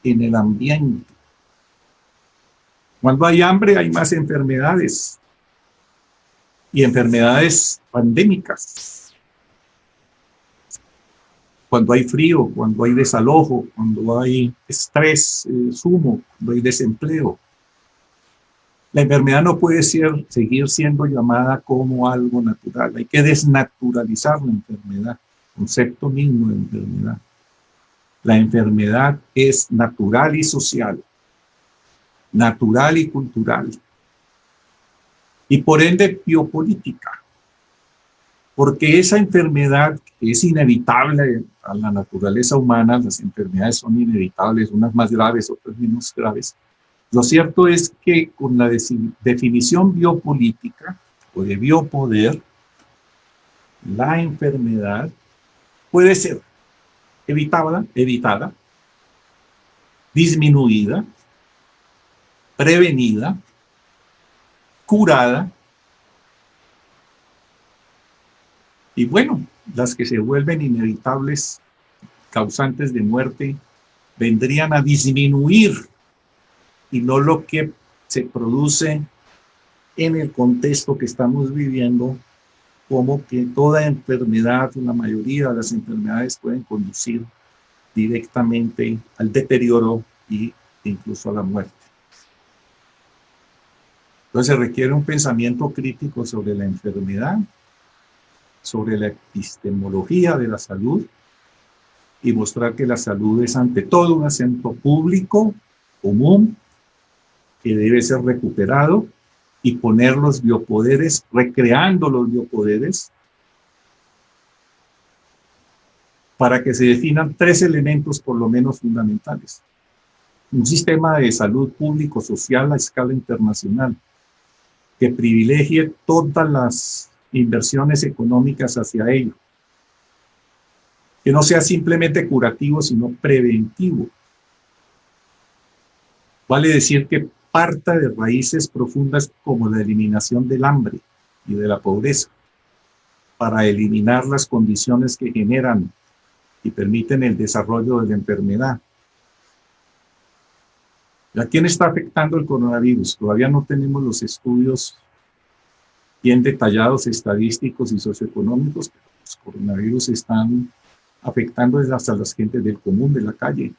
en el ambiente. Cuando hay hambre hay más enfermedades, y enfermedades pandémicas. Cuando hay frío, cuando hay desalojo, cuando hay estrés sumo, cuando hay desempleo. La enfermedad no puede seguir siendo llamada como algo natural. Hay que desnaturalizar la enfermedad, concepto mismo de enfermedad. La enfermedad es natural y social, natural y cultural, y por ende biopolítica, porque esa enfermedad es inevitable a la naturaleza humana. Las enfermedades son inevitables, unas más graves, otras menos graves. Lo cierto es que con la definición biopolítica o de biopoder, la enfermedad puede ser evitada, disminuida, prevenida, curada, y bueno, las que se vuelven inevitables, causantes de muerte, vendrían a disminuir, y no lo que se produce en el contexto que estamos viviendo, como que toda enfermedad, la mayoría de las enfermedades pueden conducir directamente al deterioro e incluso a la muerte. Entonces se requiere un pensamiento crítico sobre la enfermedad, sobre la epistemología de la salud, y mostrar que la salud es ante todo un asunto público, común, que debe ser recuperado, y poner los biopoderes, recreando los biopoderes, para que se definan 3 elementos por lo menos fundamentales. Un sistema de salud público social a escala internacional, que privilegie todas las inversiones económicas hacia ello. Que no sea simplemente curativo, sino preventivo. Vale decir que parta de raíces profundas como la eliminación del hambre y de la pobreza, para eliminar las condiciones que generan y permiten el desarrollo de la enfermedad. ¿A quién está afectando el coronavirus? Todavía no tenemos los estudios bien detallados, estadísticos y socioeconómicos, pero los coronavirus están afectando hasta las gentes del común, de la calle.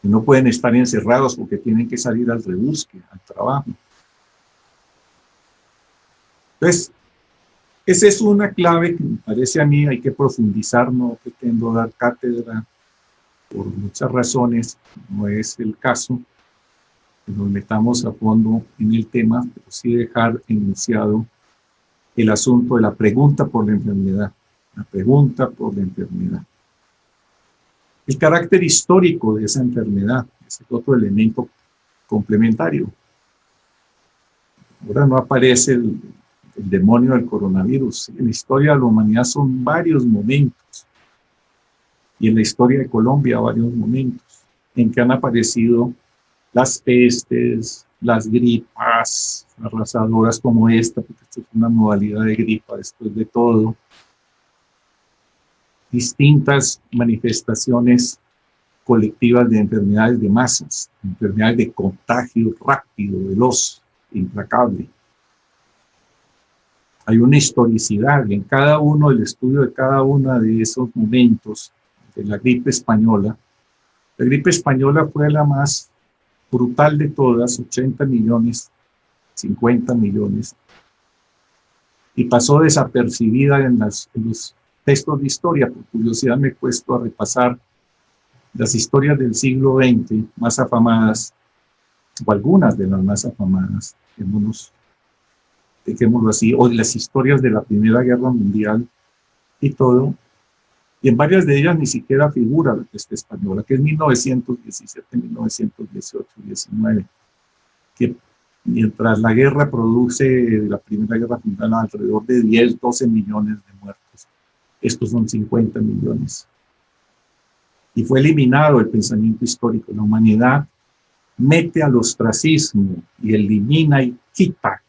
Y no pueden estar encerrados porque tienen que salir al rebusque, al trabajo. Entonces, esa es una clave que me parece a mí hay que profundizar. No pretendo dar cátedra por muchas razones, no es el caso que nos metamos a fondo en el tema, pero sí dejar enunciado el asunto de la pregunta por la enfermedad, la pregunta por la enfermedad. El carácter histórico de esa enfermedad es otro elemento complementario. Ahora no aparece el demonio del coronavirus. En la historia de la humanidad son varios momentos, y en la historia de Colombia varios momentos, en que han aparecido las pestes, las gripas arrasadoras como esta, porque esto es una modalidad de gripa después de todo, distintas manifestaciones colectivas de enfermedades de masas, enfermedades de contagio rápido, veloz, implacable. Hay una historicidad en cada uno, el estudio de cada uno de esos momentos la gripe española. La gripe española fue la más brutal de todas, 80 millones, 50 millones, y pasó desapercibida en los textos de historia. Por curiosidad me he puesto a repasar las historias del siglo XX más afamadas, o algunas de las más afamadas, dejémoslo así, o las historias de la Primera Guerra Mundial y todo, y en varias de ellas ni siquiera figura la peste española, que es 1917, 1918, 19, que mientras la guerra produce, la Primera Guerra Mundial, alrededor de 10, 12 millones de muertos. Estos son 50 millones. Y fue eliminado el pensamiento histórico. La humanidad mete al ostracismo y elimina y quita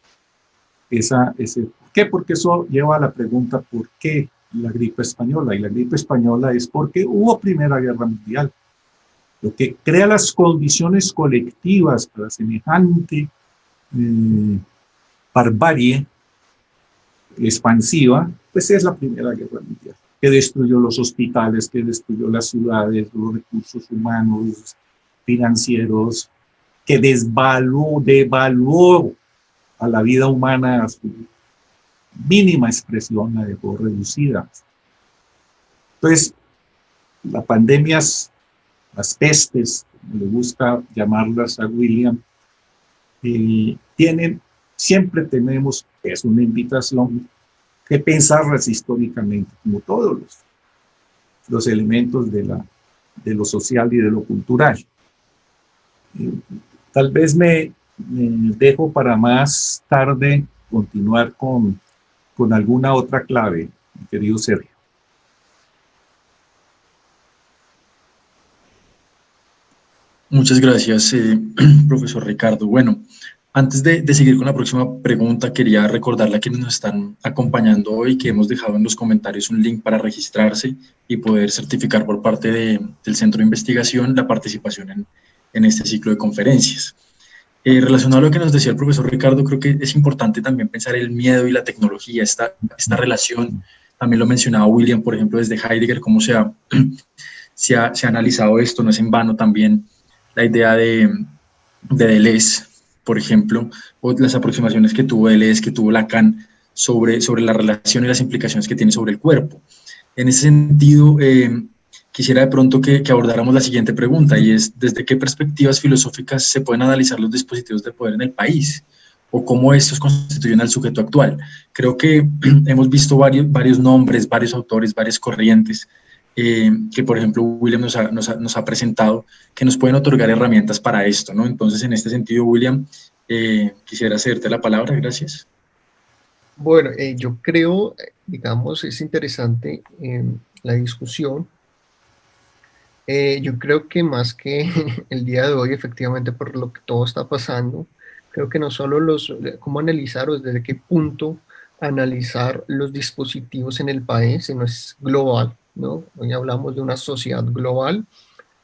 ese. ¿Por qué? Porque eso lleva a la pregunta, ¿por qué la gripe española? Y la gripe española es porque hubo Primera Guerra Mundial. Lo que crea las condiciones colectivas para semejante barbarie expansiva, pues es la Primera Guerra Mundial, que destruyó los hospitales, que destruyó las ciudades, los recursos humanos, financieros, que devaluó a la vida humana a su mínima expresión, la dejó reducida. Entonces, las pandemias, las pestes, como le gusta llamarlas a William, siempre tenemos, es una invitación, que pensarlas históricamente, como todos los elementos de lo social y de lo cultural. Tal vez me dejo para más tarde continuar con alguna otra clave, mi querido Sergio. Muchas gracias, profesor Ricardo. Bueno, antes de seguir con la próxima pregunta, quería recordarle a quienes nos están acompañando hoy que hemos dejado en los comentarios un link para registrarse y poder certificar por parte del Centro de Investigación la participación en este ciclo de conferencias. Relacionado a lo que nos decía el profesor Ricardo, creo que es importante también pensar el miedo y la tecnología, esta relación. También lo mencionaba William, por ejemplo, desde Heidegger, cómo se ha analizado esto, no es en vano también la idea de Deleuze, por ejemplo, o las aproximaciones que tuvo Deleuze, que tuvo Lacan sobre la relación y las implicaciones que tiene sobre el cuerpo. En ese sentido, quisiera de pronto que abordáramos la siguiente pregunta, y es, ¿desde qué perspectivas filosóficas se pueden analizar los dispositivos de poder en el país? ¿O cómo estos constituyen al sujeto actual? Creo que hemos visto varios nombres, varios autores, varias corrientes, que por ejemplo William nos ha presentado, que nos pueden otorgar herramientas para esto, ¿no? Entonces, en este sentido, William, quisiera cederte la palabra, gracias. Bueno, yo creo, digamos, es interesante la discusión. Yo creo que más que el día de hoy, efectivamente, por lo que todo está pasando, creo que no solo cómo analizar o desde qué punto analizar los dispositivos en el país, sino es global, ¿no? Hoy hablamos de una sociedad global,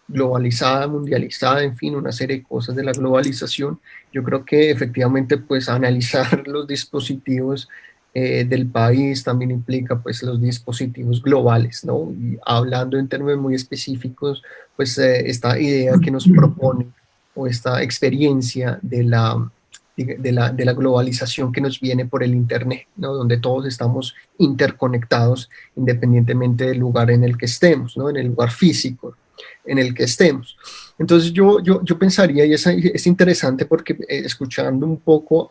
globalizada, mundializada, en fin, una serie de cosas de la globalización. Yo creo que efectivamente, pues, analizar los dispositivos del país también implica, pues, los dispositivos globales, ¿no? Y hablando en términos muy específicos, pues, esta idea que nos propone o esta experiencia de la globalización que nos viene por el Internet, ¿no? Donde todos estamos interconectados independientemente del lugar en el que estemos, ¿no? En el lugar físico en el que estemos. Entonces yo pensaría, y es interesante porque escuchando un poco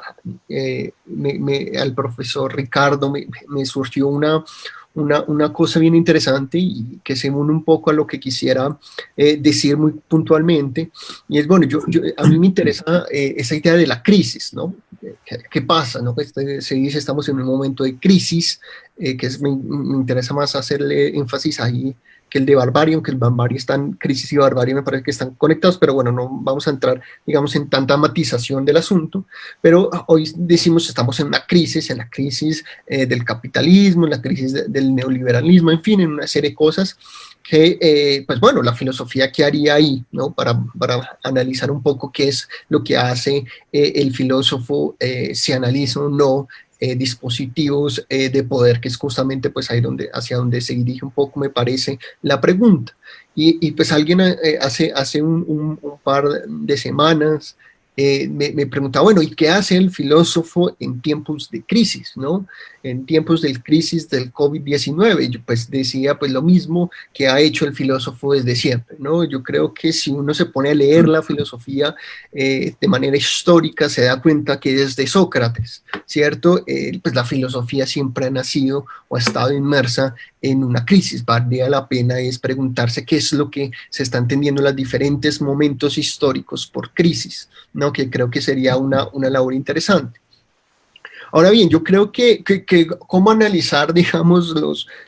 al profesor Ricardo me surgió una cosa bien interesante y que se une un poco a lo que quisiera decir muy puntualmente, y es, bueno, a mí me interesa esa idea de la crisis, ¿no? ¿Qué pasa? ¿No? Pues, se dice estamos en un momento de crisis, me interesa más hacerle énfasis ahí que el de barbarie, aunque el barbarie están, crisis y barbarie me parece que están conectados, pero bueno, no vamos a entrar, digamos, en tanta matización del asunto, pero hoy decimos estamos en una crisis, en la crisis del capitalismo, en la crisis del neoliberalismo, en fin, en una serie de cosas que, pues bueno, la filosofía que haría ahí, ¿no? Para analizar un poco qué es lo que hace el filósofo, si analiza o no dispositivos de poder, que es justamente pues ahí hacia donde se dirige un poco, me parece, la pregunta. Y pues alguien hace un par de semanas me preguntaba, bueno, ¿y qué hace el filósofo en tiempos de crisis, ¿no? En tiempos de crisis del COVID-19? Yo pues decía pues lo mismo que ha hecho el filósofo desde siempre, ¿no? Yo creo que si uno se pone a leer la filosofía de manera histórica, se da cuenta que desde Sócrates, ¿cierto? Pues la filosofía siempre ha nacido o ha estado inmersa en una crisis. Valdría la pena es preguntarse qué es lo que se está entendiendo en los diferentes momentos históricos por crisis, ¿no? Que creo que sería una labor interesante. Ahora bien, yo creo que cómo analizar, digamos,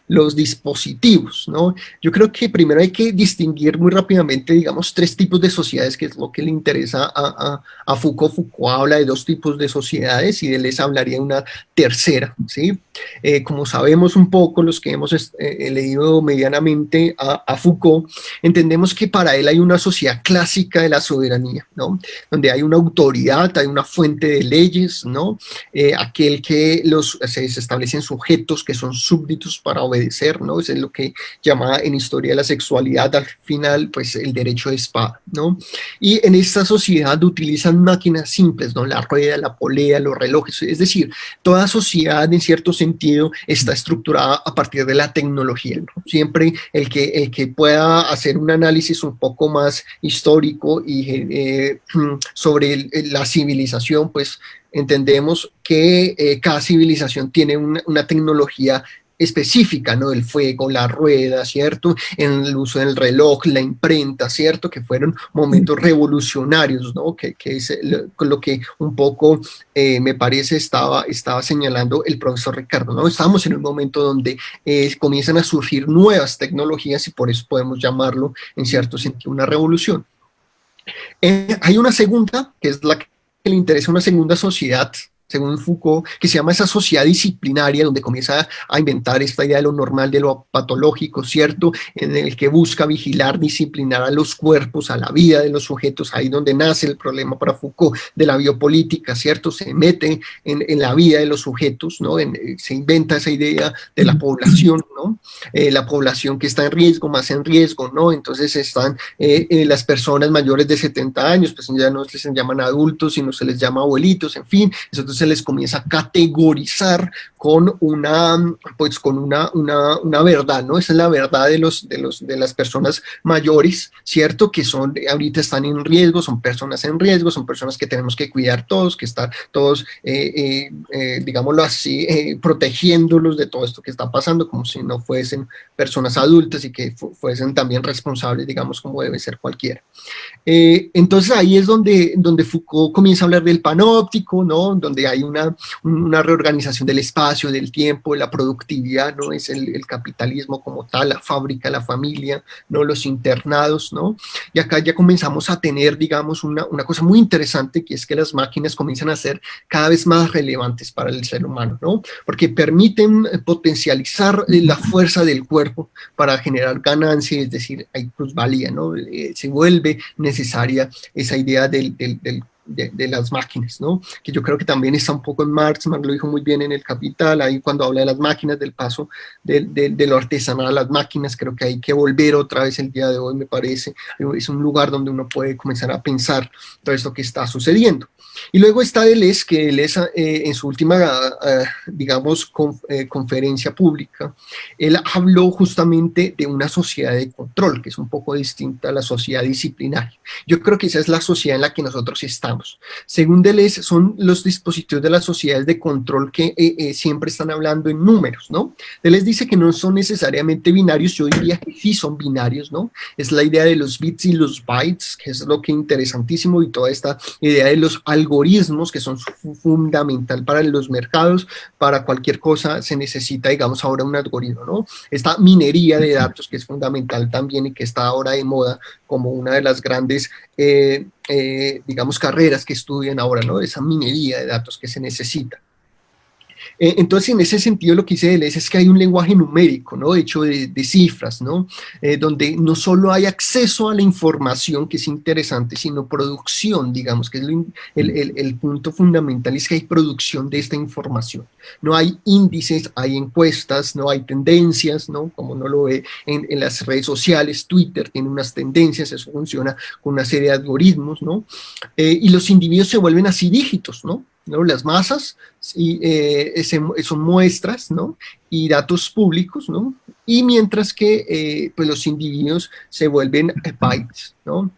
los dispositivos, ¿no? Yo creo que primero hay que distinguir muy rápidamente, digamos, tres tipos de sociedades, que es lo que le interesa a Foucault. Foucault habla de dos tipos de sociedades y Deleuze hablaría de una tercera, ¿sí? Como sabemos un poco, los que hemos leído medianamente a Foucault, entendemos que para él hay una sociedad clásica de la soberanía, ¿no? Donde hay una autoridad, hay una fuente de leyes, ¿no? Aquel que se establecen sujetos que son súbditos para obedecer, ¿no? Eso es lo que llama en historia de la sexualidad al final, pues el derecho de espada, ¿no? Y en esta sociedad utilizan máquinas simples, ¿no? La rueda, la polea, los relojes, es decir, toda sociedad en cierto sentido está estructurada a partir de la tecnología, ¿no? Siempre el que pueda hacer un análisis un poco más histórico y sobre la civilización, pues entendemos que cada civilización tiene una tecnología específica, ¿no? El fuego, la rueda, ¿cierto? En el uso del reloj, la imprenta, ¿cierto? Que fueron momentos revolucionarios, ¿no? Que es lo que un poco me parece estaba señalando el profesor Ricardo, ¿no? Estamos en un momento donde comienzan a surgir nuevas tecnologías y por eso podemos llamarlo en cierto sentido una revolución. Hay una segunda, que es la que le interesa, una segunda sociedad, según Foucault, que se llama esa sociedad disciplinaria, donde comienza a inventar esta idea de lo normal, de lo patológico, ¿cierto? En el que busca vigilar, disciplinar a los cuerpos, a la vida de los sujetos, ahí donde nace el problema para Foucault de la biopolítica, ¿cierto? Se mete en la vida de los sujetos, ¿no? Se inventa esa idea de la población, ¿no? La población que está en riesgo, más en riesgo, ¿no? Entonces están las personas mayores de 70 años, pues ya no se les llaman adultos, sino se les llama abuelitos, en fin, entonces se les comienza a categorizar con una verdad, ¿no? Esa es la verdad de las personas mayores, ¿cierto? Que ahorita están en riesgo, son personas en riesgo, son personas que tenemos que cuidar todos, que están todos, digámoslo así, protegiéndolos de todo esto que está pasando, como si no fuesen personas adultas y que fuesen también responsables, digamos, como debe ser cualquiera. Entonces ahí es donde Foucault comienza a hablar del panóptico, ¿no? Donde hay una reorganización del espacio, del tiempo, de la productividad, ¿no? Es el capitalismo como tal, la fábrica, la familia, ¿no? Los internados, ¿no? Y acá ya comenzamos a tener, digamos, una cosa muy interesante, que es que las máquinas comienzan a ser cada vez más relevantes para el ser humano, ¿no? Porque permiten potencializar la fuerza del cuerpo para generar ganancia, es decir, hay plusvalía, ¿no? Se vuelve necesaria esa idea de las máquinas, ¿no? Que yo creo que también está un poco en Marx lo dijo muy bien en El Capital, ahí cuando habla de las máquinas, del paso de lo artesanal a las máquinas, creo que hay que volver otra vez el día de hoy, me parece, es un lugar donde uno puede comenzar a pensar todo esto que está sucediendo. Y luego está Deleuze, que Deleuze en su última, digamos, conferencia pública, él habló justamente de una sociedad de control, que es un poco distinta a la sociedad disciplinaria. Yo creo que esa es la sociedad en la que nosotros estamos. Según Deleuze, son los dispositivos de las sociedades de control que siempre están hablando en números, ¿no? Deleuze dice que no son necesariamente binarios, yo diría que sí son binarios, ¿no? Es la idea de los bits y los bytes, que es lo que es interesantísimo, y toda esta idea de los algoritmos, que son fundamental para los mercados. Para cualquier cosa se necesita, digamos, ahora un algoritmo, ¿no? Esta minería de datos, que es fundamental también y que está ahora de moda como una de las grandes, digamos, carreras que estudian ahora, ¿no? Esa minería de datos que se necesita. Entonces, en ese sentido, lo que dice Deleuze es que hay un lenguaje numérico, ¿no? Hecho de cifras, ¿no? Donde no solo hay acceso a la información, que es interesante, sino producción, digamos, que es el punto fundamental, es que hay producción de esta información. No hay índices, hay encuestas, no hay tendencias, ¿no? Como uno lo ve en las redes sociales, Twitter tiene unas tendencias, eso funciona con una serie de algoritmos, ¿no? Y los individuos se vuelven así dígitos, ¿no? Las masas son muestras, ¿no? Y datos públicos, ¿no? Y mientras que pues los individuos se vuelven bytes, ¿no?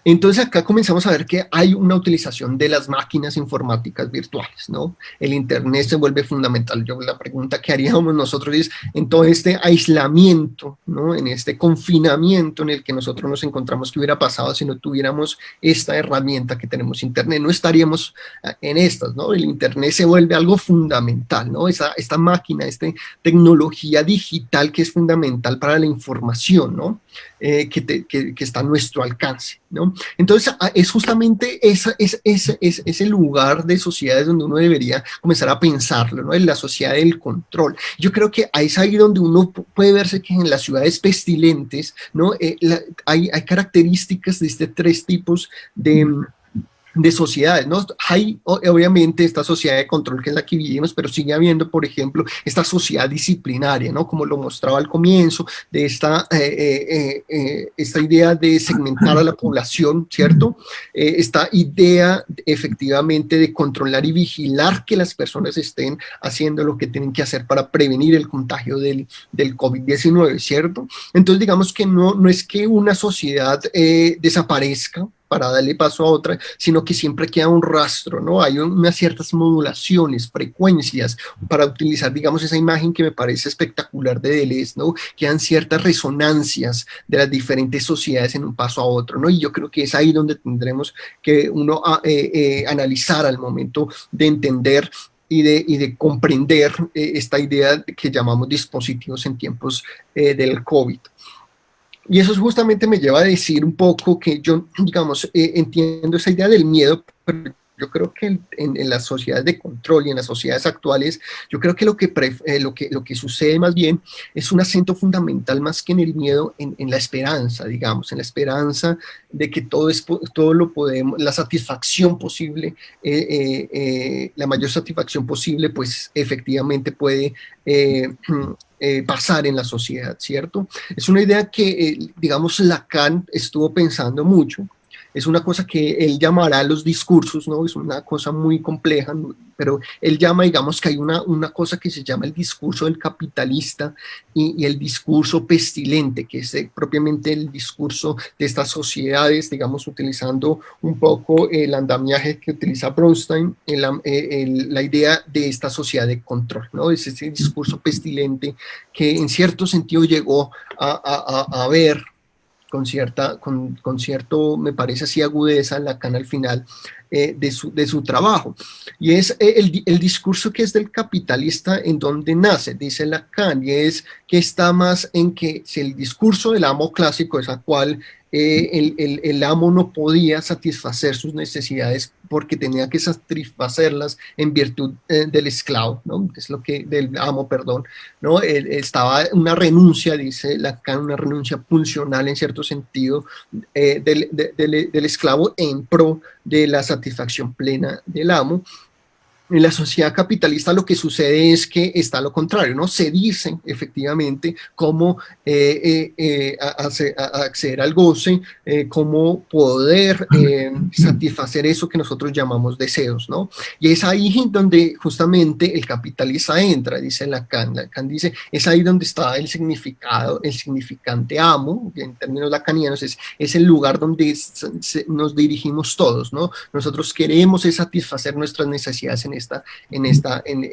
Entonces acá comenzamos a ver que hay una utilización de las máquinas informáticas virtuales, ¿no? El Internet se vuelve fundamental. La pregunta que haríamos nosotros es, en todo este aislamiento, ¿no? En este confinamiento en el que nosotros nos encontramos, ¿qué hubiera pasado si no tuviéramos esta herramienta que tenemos Internet? No estaríamos en estas, ¿no? El Internet se vuelve algo fundamental, ¿no? Esta máquina, esta tecnología digital que es fundamental para la información, ¿no? Que está a nuestro alcance, ¿no? Entonces, es justamente ese lugar de sociedades donde uno debería comenzar a pensarlo, ¿no? En la sociedad del control. Yo creo que es ahí donde uno puede verse que en las ciudades pestilentes, ¿no? Hay características de tres tipos de sociedades, ¿no? Hay obviamente esta sociedad de control que es la que vivimos, pero sigue habiendo, por ejemplo, esta sociedad disciplinaria, ¿no? Como lo mostraba al comienzo, de esta idea de segmentar a la población, ¿cierto? Esta idea efectivamente de controlar y vigilar que las personas estén haciendo lo que tienen que hacer para prevenir el contagio del COVID-19, ¿cierto? Entonces, digamos que no es que una sociedad desaparezca para darle paso a otra, sino que siempre queda un rastro, ¿no? Hay unas ciertas modulaciones, frecuencias, para utilizar, digamos, esa imagen que me parece espectacular de Deleuze, ¿no? Quedan ciertas resonancias de las diferentes sociedades en un paso a otro, ¿no? Y yo creo que es ahí donde tendremos que uno analizar al momento de entender y de comprender esta idea que llamamos dispositivos en tiempos del COVID. Y eso justamente me lleva a decir un poco que yo, digamos, entiendo esa idea del miedo, pero yo creo que en las sociedades de control y en las sociedades actuales, yo creo que lo que sucede más bien es un acento fundamental más que en el miedo, en la esperanza, digamos, en la esperanza de que todo lo podemos, la satisfacción posible, la mayor satisfacción posible, pues efectivamente puede pasar en la sociedad, ¿cierto? Es una idea que, digamos, Lacan estuvo pensando mucho. Es una cosa que él llamará los discursos, ¿no? Es una cosa muy compleja, ¿no? Pero él llama, digamos, que hay una cosa que se llama el discurso del capitalista y el discurso pestilente, que es propiamente el discurso de estas sociedades, digamos, utilizando un poco el andamiaje que utiliza Bronstein, la idea de esta sociedad de control, ¿no? Es ese discurso pestilente que en cierto sentido llegó a ver con cierto, me parece así, agudeza, Lacan al final de su trabajo. Y es el discurso que es del capitalista en donde nace, dice Lacan, y es que está más en que si el discurso del amo clásico es al cual el amo no podía satisfacer sus necesidades porque tenía que satisfacerlas en virtud del esclavo, ¿no? Es lo que, del amo, perdón, ¿no? Estaba una renuncia, dice Lacan, una renuncia pulsional en cierto sentido del esclavo en pro de la satisfacción plena del amo. En la sociedad capitalista lo que sucede es que está lo contrario, ¿no? Se dice efectivamente cómo acceder al goce, cómo poder satisfacer eso que nosotros llamamos deseos, ¿no? Y es ahí donde justamente el capitalista entra, dice Lacan. Lacan dice, es ahí donde está el significado, el significante amo, en términos lacanianos, es el lugar donde nos dirigimos todos, ¿no? Nosotros queremos satisfacer nuestras necesidades en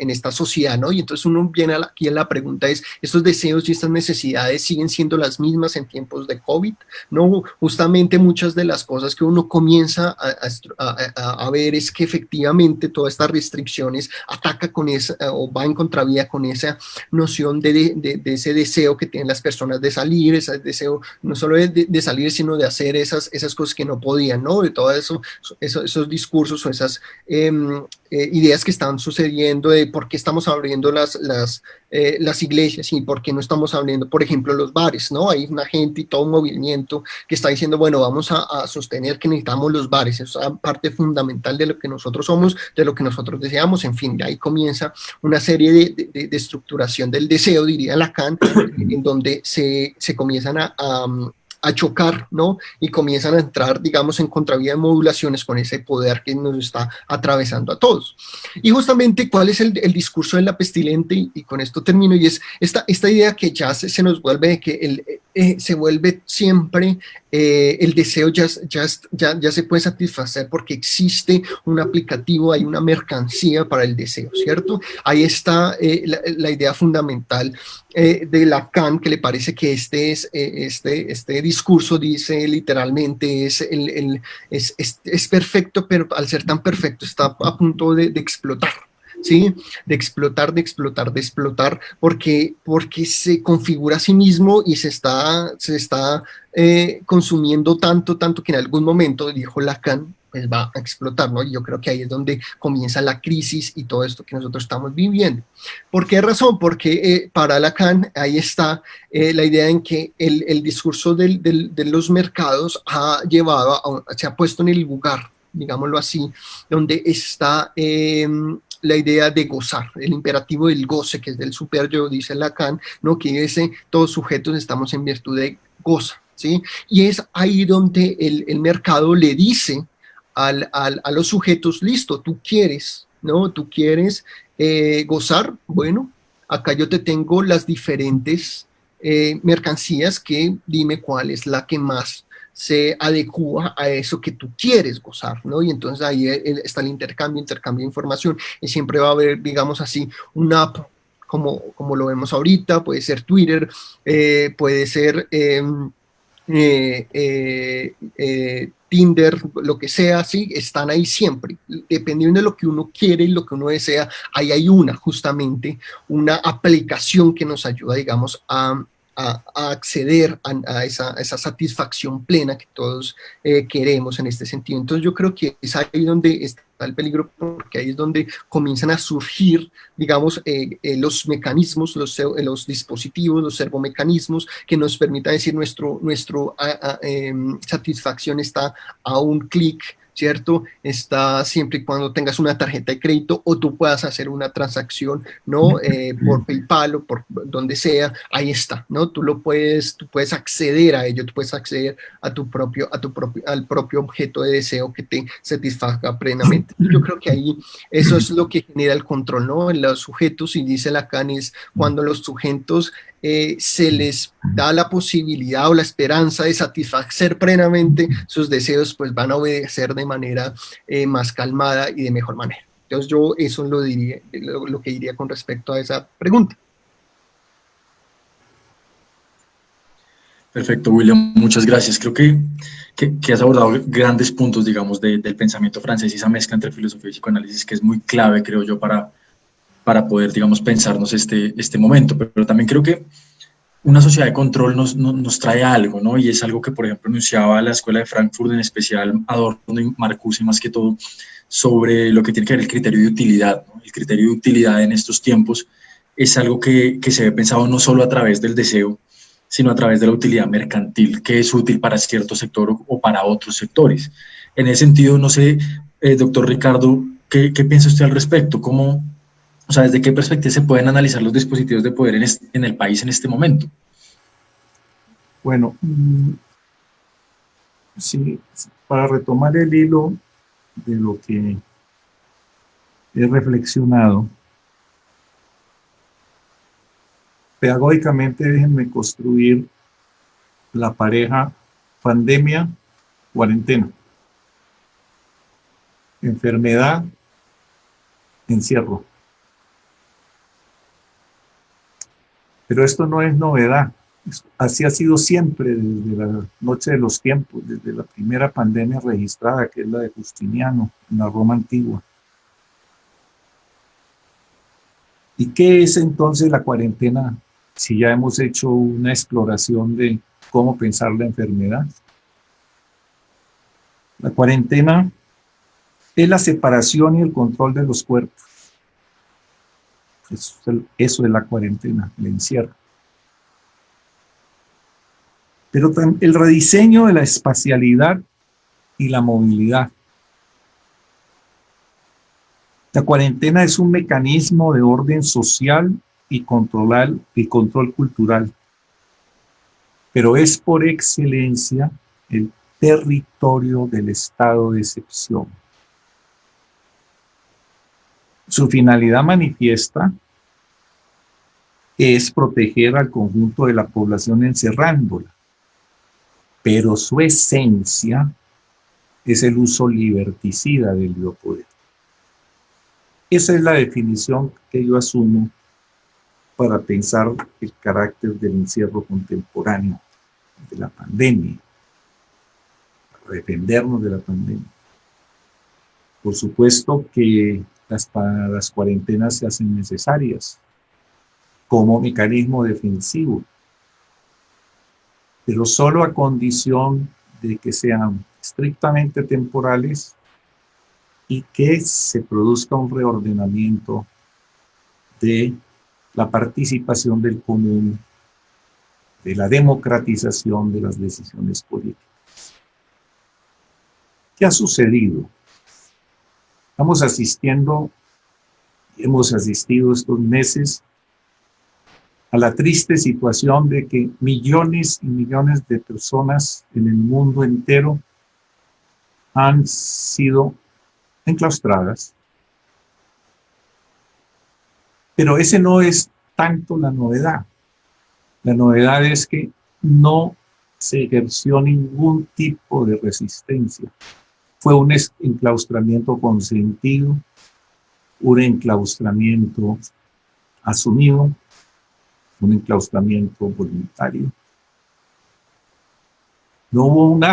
esta sociedad, ¿no? Y entonces uno viene aquí a la pregunta es, ¿estos deseos y estas necesidades siguen siendo las mismas en tiempos de COVID? ¿No? Justamente muchas de las cosas que uno comienza a ver es que efectivamente todas estas restricciones ataca con esa, o va en contravía con esa noción de ese deseo que tienen las personas de salir, ese deseo no solo de salir, sino de hacer esas cosas que no podían, ¿no? De todos esos discursos o esas ideas ideas que están sucediendo de por qué estamos abriendo las iglesias y por qué no estamos abriendo, por ejemplo, los bares, ¿no? Hay una gente y todo un movimiento que está diciendo, bueno, vamos a sostener que necesitamos los bares, es parte fundamental de lo que nosotros somos, de lo que nosotros deseamos, en fin, ahí comienza una serie de estructuración del deseo, diría Lacan, en donde se comienzan a chocar, ¿no? Y comienzan a entrar, digamos, en contravía de modulaciones con ese poder que nos está atravesando a todos. Y justamente, ¿cuál es el discurso de la pestilente? Y con esto termino, y es esta idea que ya se nos vuelve, de que se vuelve siempre el deseo ya se puede satisfacer porque existe un aplicativo, hay una mercancía para el deseo, ¿cierto? Ahí está la idea fundamental de Lacan, que le parece que este discurso dice literalmente es perfecto, pero al ser tan perfecto está a punto de explotar. ¿Sí? De explotar, porque se configura a sí mismo y se está consumiendo tanto que en algún momento, dijo Lacan, pues va a explotar, ¿no? Y yo creo que ahí es donde comienza la crisis y todo esto que nosotros estamos viviendo. ¿Por qué razón? Porque para Lacan ahí está la idea en que el discurso de los mercados se ha puesto en el lugar, digámoslo así, donde está la idea de gozar, el imperativo del goce, que es del superyo, dice Lacan, ¿no? Que dice, todos sujetos estamos en virtud de goza, ¿sí? Y es ahí donde el mercado le dice a los sujetos, listo, tú quieres, ¿no? Tú quieres gozar, bueno, acá yo te tengo las diferentes mercancías, que dime cuál es la que más se adecua a eso que tú quieres gozar, ¿no? Y entonces ahí está el intercambio de información, y siempre va a haber, digamos así, una app, como lo vemos ahorita, puede ser Twitter, puede ser Tinder, lo que sea, ¿sí? Están ahí siempre, dependiendo de lo que uno quiere y lo que uno desea, ahí hay justamente una aplicación que nos ayuda, digamos, a acceder a esa satisfacción plena que todos queremos en este sentido. Entonces yo creo que es ahí donde está el peligro, porque ahí es donde comienzan a surgir, digamos, los mecanismos, los dispositivos, los servomecanismos que nos permitan decir nuestro satisfacción está a un clic, ¿cierto? Está siempre y cuando tengas una tarjeta de crédito o tú puedas hacer una transacción, ¿no? Por PayPal o por donde sea, ahí está, ¿no? Tú puedes acceder a ello, tú puedes acceder al propio objeto de deseo que te satisfaga plenamente. Yo creo que ahí eso es lo que genera el control, ¿no? En los sujetos, y dice Lacan, es cuando los sujetos se les da la posibilidad o la esperanza de satisfacer plenamente sus deseos, pues van a obedecer de manera más calmada y de mejor manera. Entonces yo eso lo que diría con respecto a esa pregunta. Perfecto, William, muchas gracias. Creo que has abordado grandes puntos, digamos, del pensamiento francés y esa mezcla entre filosofía y psicoanálisis que es muy clave, creo yo, para poder, digamos, pensarnos este momento. Pero también creo que una sociedad de control nos trae algo, ¿no? Y es algo que, por ejemplo, enunciaba la Escuela de Frankfurt, en especial Adorno y Marcuse, más que todo, sobre lo que tiene que ver el criterio de utilidad, ¿no? El criterio de utilidad en estos tiempos es algo que se ve pensado no solo a través del deseo, sino a través de la utilidad mercantil, que es útil para cierto sector o para otros sectores. En ese sentido, no sé, doctor Ricardo, ¿qué piensa usted al respecto? O sea, ¿desde qué perspectiva se pueden analizar los dispositivos de poder en el país en este momento? Bueno, sí, para retomar el hilo de lo que he reflexionado, pedagógicamente déjenme construir la pareja pandemia, cuarentena, enfermedad, encierro. Pero esto no es novedad, así ha sido siempre desde la noche de los tiempos, desde la primera pandemia registrada, que es la de Justiniano, en la Roma antigua. ¿Y qué es entonces la cuarentena, si ya hemos hecho una exploración de cómo pensar la enfermedad? La cuarentena es la separación y el control de los cuerpos. Eso es la cuarentena, el encierro. Pero el rediseño de la espacialidad y la movilidad. La cuarentena es un mecanismo de orden social y control cultural, pero es por excelencia el territorio del estado de excepción. Su finalidad manifiesta es proteger al conjunto de la población encerrándola, pero su esencia es el uso liberticida del biopoder. Esa es la definición que yo asumo para pensar el carácter del encierro contemporáneo, de la pandemia, para defendernos de la pandemia. Por supuesto que las cuarentenas se hacen necesarias como mecanismo defensivo, pero solo a condición de que sean estrictamente temporales y que se produzca un reordenamiento de la participación del común, de la democratización de las decisiones políticas. ¿Qué ha sucedido? Hemos asistido estos meses a la triste situación de que millones y millones de personas en el mundo entero han sido enclaustradas. Pero ese no es tanto la novedad. La novedad es que no se ejerció ningún tipo de resistencia. Fue un enclaustramiento consentido, un enclaustramiento asumido, un enclaustramiento voluntario. No hubo un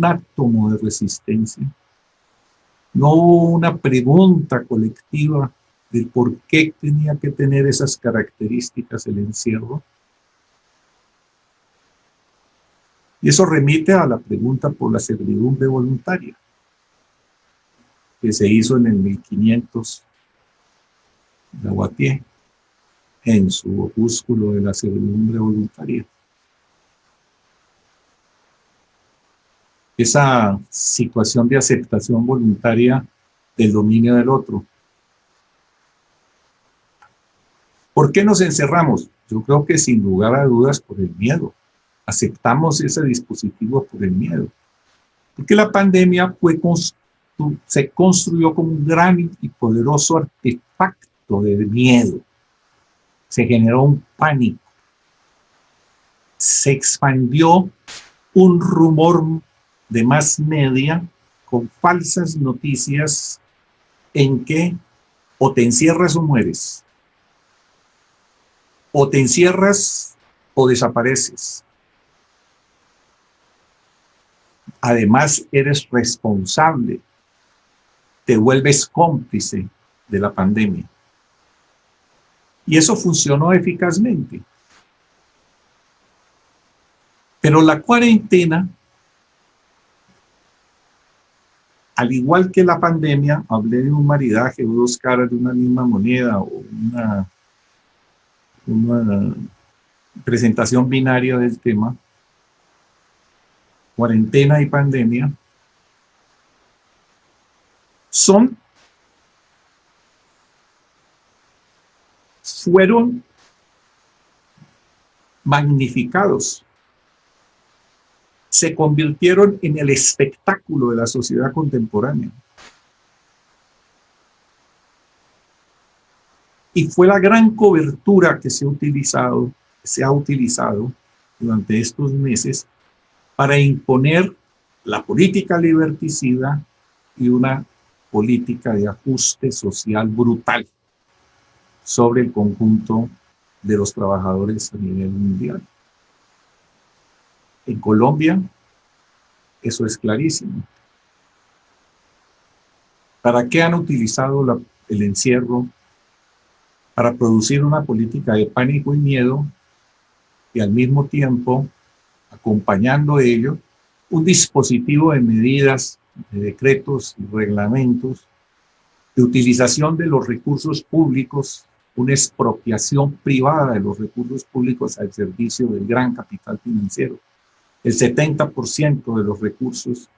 átomo de resistencia. No hubo una pregunta colectiva del por qué tenía que tener esas características el encierro. Y eso remite a la pregunta por la servidumbre voluntaria, que se hizo en el 1500 Lavoisier, en su opúsculo de la servidumbre voluntaria. Esa situación de aceptación voluntaria del dominio del otro. ¿Por qué nos encerramos? Yo creo que sin lugar a dudas por el miedo. Aceptamos ese dispositivo por el miedo. Porque la pandemia se construyó como un gran y poderoso artefacto de miedo. Se generó un pánico. Se expandió un rumor de mass media con falsas noticias en que o te encierras o mueres. O te encierras o desapareces. Además, eres responsable, te vuelves cómplice de la pandemia. Y eso funcionó eficazmente. Pero la cuarentena, al igual que la pandemia, hablé de un maridaje o dos caras de una misma moneda o una presentación binaria del tema, cuarentena y pandemia, fueron magnificados, se convirtieron en el espectáculo de la sociedad contemporánea. Y fue la gran cobertura que se ha utilizado durante estos meses para imponer la política liberticida y una política de ajuste social brutal sobre el conjunto de los trabajadores a nivel mundial. En Colombia, eso es clarísimo. ¿Para qué han utilizado el encierro? Para producir una política de pánico y miedo y al mismo tiempo, acompañando ello, un dispositivo de medidas, de decretos y reglamentos de utilización de los recursos públicos, una expropiación privada de los recursos públicos al servicio del gran capital financiero. El 70% de los recursos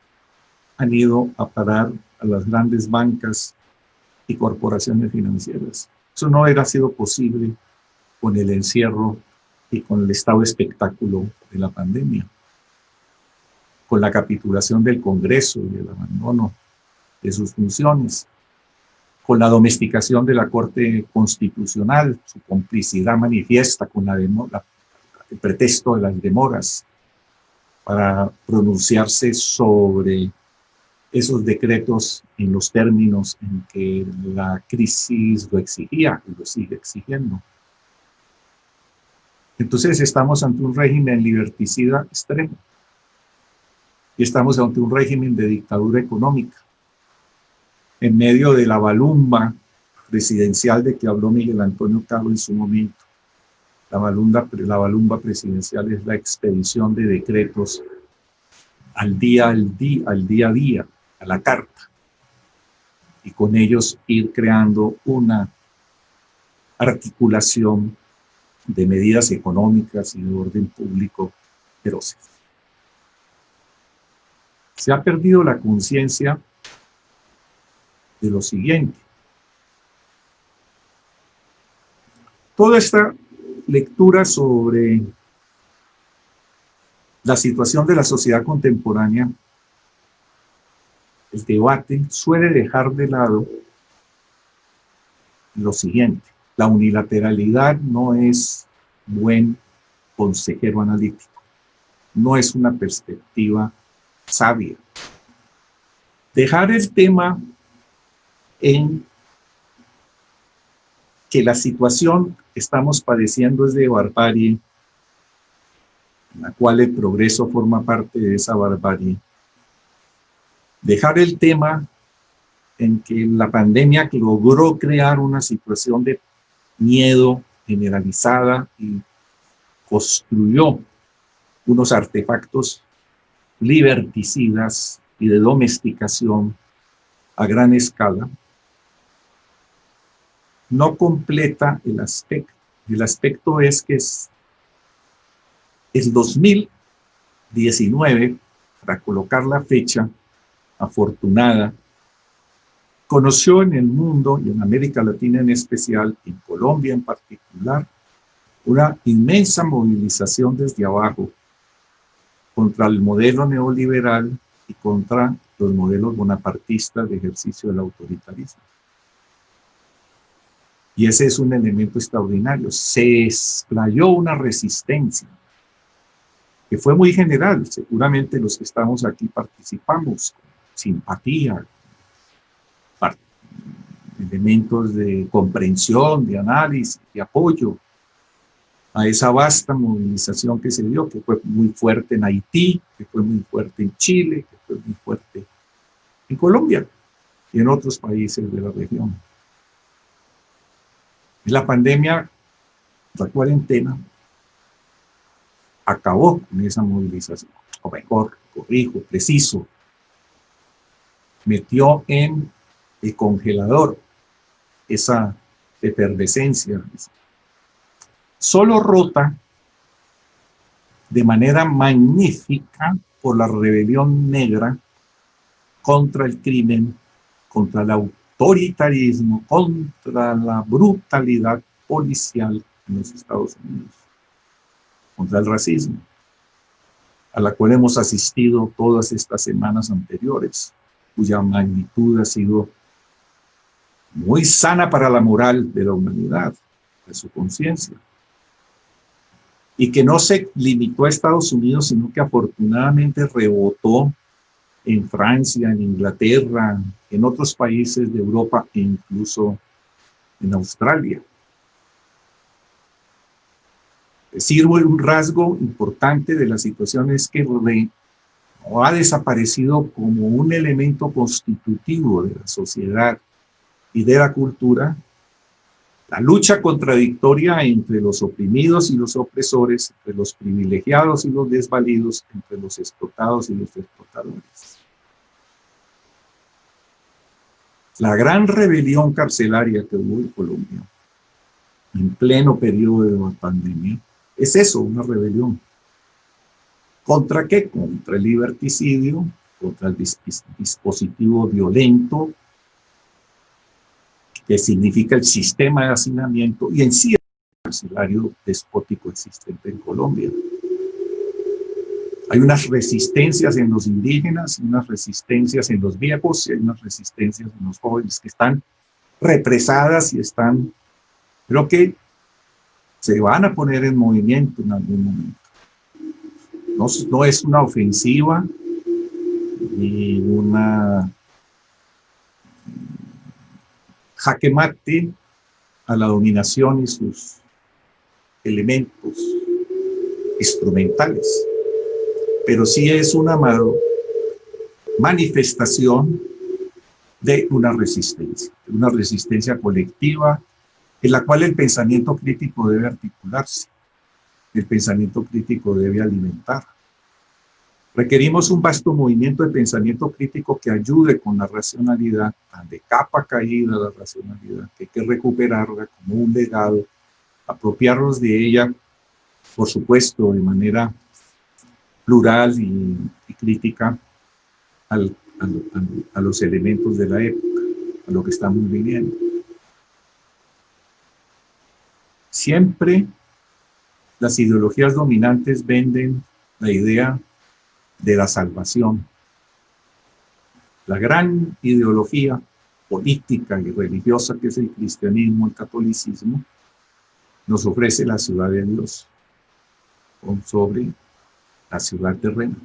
han ido a parar a las grandes bancas y corporaciones financieras. Eso no hubiera sido posible con el encierro y con el estado de espectáculo de la pandemia, con la capitulación del Congreso y el abandono de sus funciones, con la domesticación de la Corte Constitucional, su complicidad manifiesta con el pretexto de las demoras para pronunciarse sobre esos decretos en los términos en que la crisis lo exigía y lo sigue exigiendo. Entonces estamos ante un régimen liberticida extremo y estamos ante un régimen de dictadura económica en medio de la balumba presidencial de que habló Miguel Antonio Caro en su momento. La balumba presidencial es la expedición de decretos al día a día, a la carta, y con ellos ir creando una articulación de medidas económicas y de orden público feroces. Se ha perdido la conciencia de lo siguiente. Toda esta lectura sobre la situación de la sociedad contemporánea, el debate suele dejar de lado lo siguiente: la unilateralidad no es buen consejero analítico, no es una perspectiva sabia. Dejar el tema en que la situación que estamos padeciendo es de barbarie, en la cual el progreso forma parte de esa barbarie. Dejar el tema en que la pandemia logró crear una situación de miedo generalizada y construyó unos artefactos liberticidas y de domesticación a gran escala, no completa el aspecto. El aspecto es que es 2019, para colocar la fecha afortunada, conoció en el mundo y en América Latina en especial, en Colombia en particular, una inmensa movilización desde abajo contra el modelo neoliberal y contra los modelos bonapartistas de ejercicio del autoritarismo. Y ese es un elemento extraordinario. Se explayó una resistencia que fue muy general. Seguramente los que estamos aquí participamos con simpatía, elementos de comprensión, de análisis, de apoyo a esa vasta movilización que se dio, que fue muy fuerte en Haití, que fue muy fuerte en Chile, que fue muy fuerte en Colombia y en otros países de la región. La pandemia, la cuarentena, acabó con esa movilización, o mejor, corrijo, preciso, metió en el congelador esa efervescencia, solo rota de manera magnífica por la rebelión negra contra el crimen, contra el autoritarismo, contra la brutalidad policial en los Estados Unidos, contra el racismo, a la cual hemos asistido todas estas semanas anteriores, cuya magnitud ha sido muy sana para la moral de la humanidad, de su conciencia, y que no se limitó a Estados Unidos, sino que afortunadamente rebotó en Francia, en Inglaterra, en otros países de Europa e incluso en Australia. Es decir, un rasgo importante de la situación es que no ha desaparecido como un elemento constitutivo de la sociedad y de la cultura la lucha contradictoria entre los oprimidos y los opresores, entre los privilegiados y los desvalidos, entre los explotados y los explotadores. La gran rebelión carcelaria que hubo en Colombia, en pleno periodo de pandemia, es eso, una rebelión. ¿Contra qué? Contra el liberticidio, contra el dispositivo violento, que significa el sistema de hacinamiento y en sí el carcelario despótico existente en Colombia. Hay unas resistencias en los indígenas, unas resistencias en los viejos y hay unas resistencias en los jóvenes que están represadas y están, creo que se van a poner en movimiento en algún momento. No es una ofensiva ni una jaque mate a la dominación y sus elementos instrumentales, pero sí es una manifestación de una resistencia colectiva en la cual el pensamiento crítico debe articularse, el pensamiento crítico debe alimentar. Requerimos un vasto movimiento de pensamiento crítico que ayude con la racionalidad, tan de capa caída la racionalidad, que hay que recuperarla como un legado, apropiarnos de ella, por supuesto, de manera plural y crítica a los elementos de la época, a lo que estamos viviendo. Siempre las ideologías dominantes venden la idea de la salvación. La gran ideología política y religiosa que es el cristianismo, el catolicismo, nos ofrece la ciudad de Dios sobre la ciudad terrena.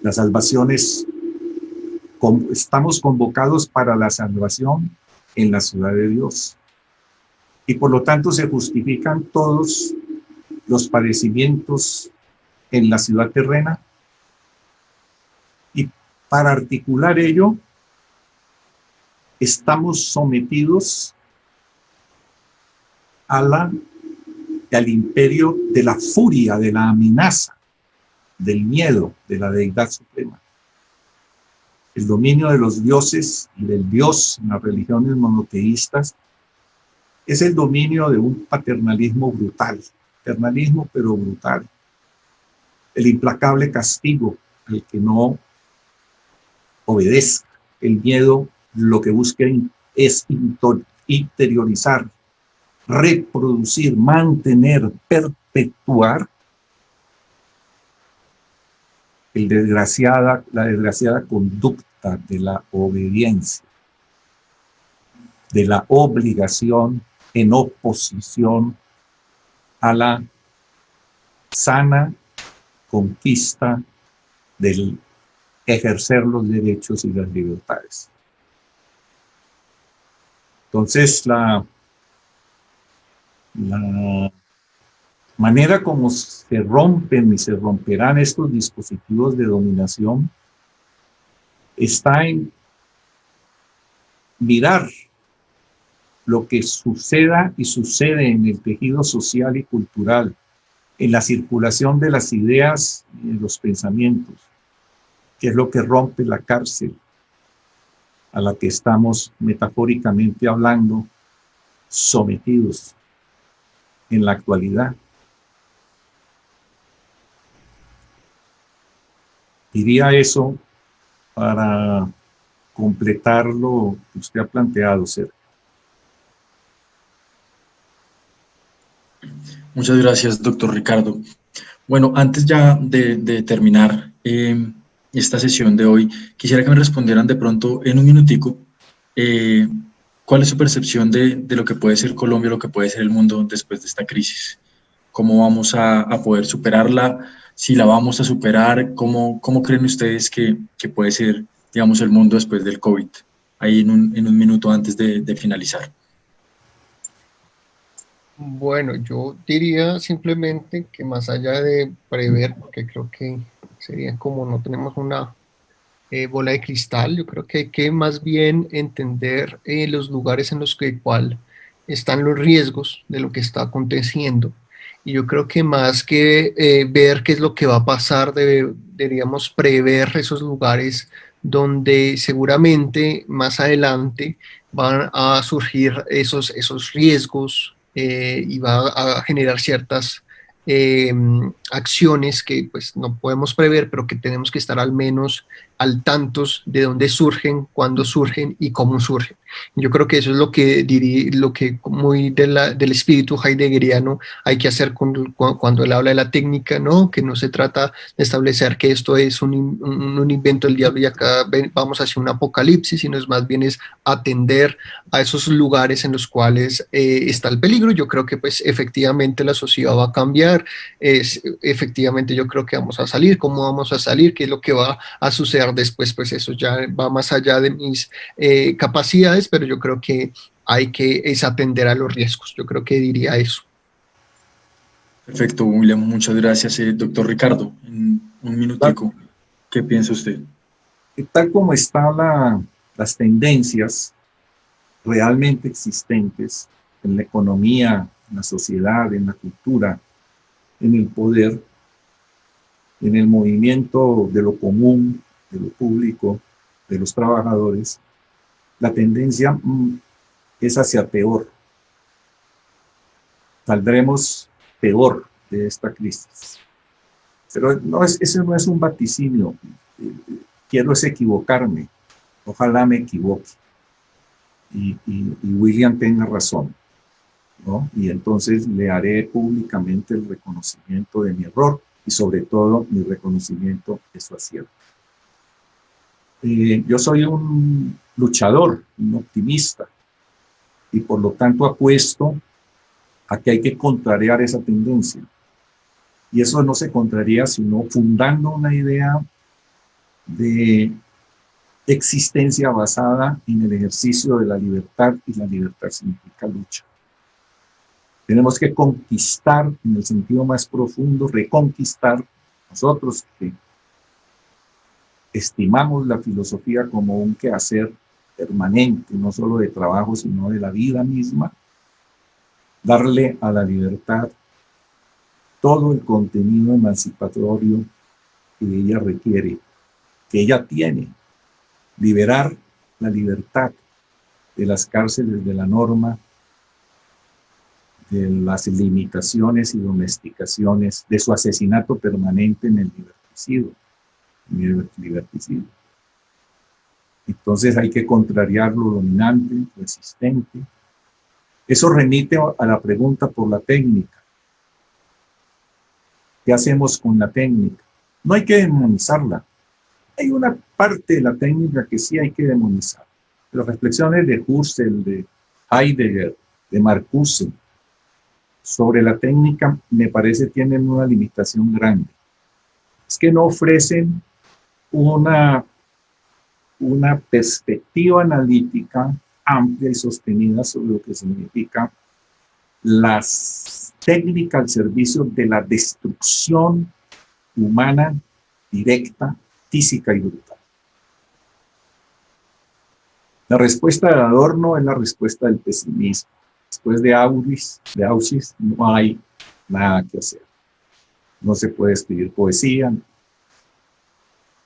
La salvación estamos convocados para la salvación en la ciudad de Dios. Y por lo tanto se justifican todos los padecimientos en la ciudad terrena. Y para articular ello, estamos sometidos al imperio de la furia, de la amenaza, del miedo, de la deidad suprema. El dominio de los dioses y del Dios en las religiones monoteístas es el dominio de un paternalismo brutal, paternalismo pero brutal. El implacable castigo al que no obedezca. El miedo lo que busca es interiorizar, reproducir, mantener, perpetuar la desgraciada conducta de la obediencia, de la obligación en oposición a la sana conquista del ejercer los derechos y las libertades. Entonces, la manera como se rompen y se romperán estos dispositivos de dominación está en mirar lo que suceda y sucede en el tejido social y cultural, en la circulación de las ideas y de los pensamientos, que es lo que rompe la cárcel a la que estamos metafóricamente hablando sometidos en la actualidad. Diría eso para completar lo que usted ha planteado, Sergio. Muchas gracias, doctor Ricardo. Bueno, antes ya de terminar esta sesión de hoy, quisiera que me respondieran de pronto en un minutico cuál es su percepción de lo que puede ser Colombia, lo que puede ser el mundo después de esta crisis. ¿Cómo vamos a poder superarla? Si la vamos a superar, ¿cómo creen ustedes que puede ser, digamos, el mundo después del COVID? Ahí en un minuto antes de finalizar. Bueno, yo diría simplemente que más allá de prever, porque creo que sería como no tenemos una bola de cristal, yo creo que hay que más bien entender los lugares en los que igual están los riesgos de lo que está aconteciendo. Y yo creo que más que ver qué es lo que va a pasar, deberíamos prever esos lugares donde seguramente más adelante van a surgir esos riesgos y va a generar ciertas acciones que pues no podemos prever, pero que tenemos que estar al menos al tantos de dónde surgen, cuándo surgen y cómo surgen. Yo creo que eso es lo que diría, lo que muy del espíritu heideggeriano hay que hacer cuando él habla de la técnica, ¿no? Que no se trata de establecer que esto es un invento del diablo y acá vamos hacia un apocalipsis, sino es más bien es atender a esos lugares en los cuales está el peligro. Yo creo que pues efectivamente la sociedad va a cambiar, efectivamente yo creo que vamos a salir, cómo vamos a salir, qué es lo que va a suceder después, pues eso ya va más allá de mis capacidades, pero yo creo que hay que es atender a los riesgos, yo creo que diría eso. Perfecto, William, muchas gracias. Doctor Ricardo, en un minutico, ¿qué piensa usted? Tal como están las tendencias realmente existentes en la economía, en la sociedad, en la cultura, en el poder, en el movimiento de lo común, de lo público, de los trabajadores, la tendencia es hacia peor. Saldremos peor de esta crisis. Pero no ese no es un vaticinio. Quiero es equivocarme. Ojalá me equivoque. Y William tenga razón, ¿no? Y entonces le haré públicamente el reconocimiento de mi error y sobre todo mi reconocimiento de su acierto. Yo soy un luchador, un optimista, y por lo tanto apuesto a que hay que contrariar esa tendencia. Y eso no se contraría sino fundando una idea de existencia basada en el ejercicio de la libertad, y la libertad significa lucha. Tenemos que conquistar, en el sentido más profundo, reconquistar, nosotros que estimamos la filosofía como un quehacer permanente, no solo de trabajo, sino de la vida misma, darle a la libertad todo el contenido emancipatorio que ella requiere, que ella tiene. Liberar la libertad de las cárceles de la norma, de las limitaciones y domesticaciones, de su asesinato permanente en el liberticidio. Entonces hay que contrariar lo dominante, lo existente. Eso remite a la pregunta por la técnica. ¿Qué hacemos con la técnica? No hay que demonizarla. Hay una parte de la técnica que sí hay que demonizar. Las reflexiones de Husserl, de Heidegger, de Marcuse, sobre la técnica, me parece tienen una limitación grande. Es que no ofrecen una perspectiva analítica amplia y sostenida sobre lo que significa las técnicas al servicio de la destrucción humana directa, física y brutal. La respuesta de Adorno es la respuesta del pesimismo. Después de Auschwitz no hay nada que hacer. No se puede escribir poesía.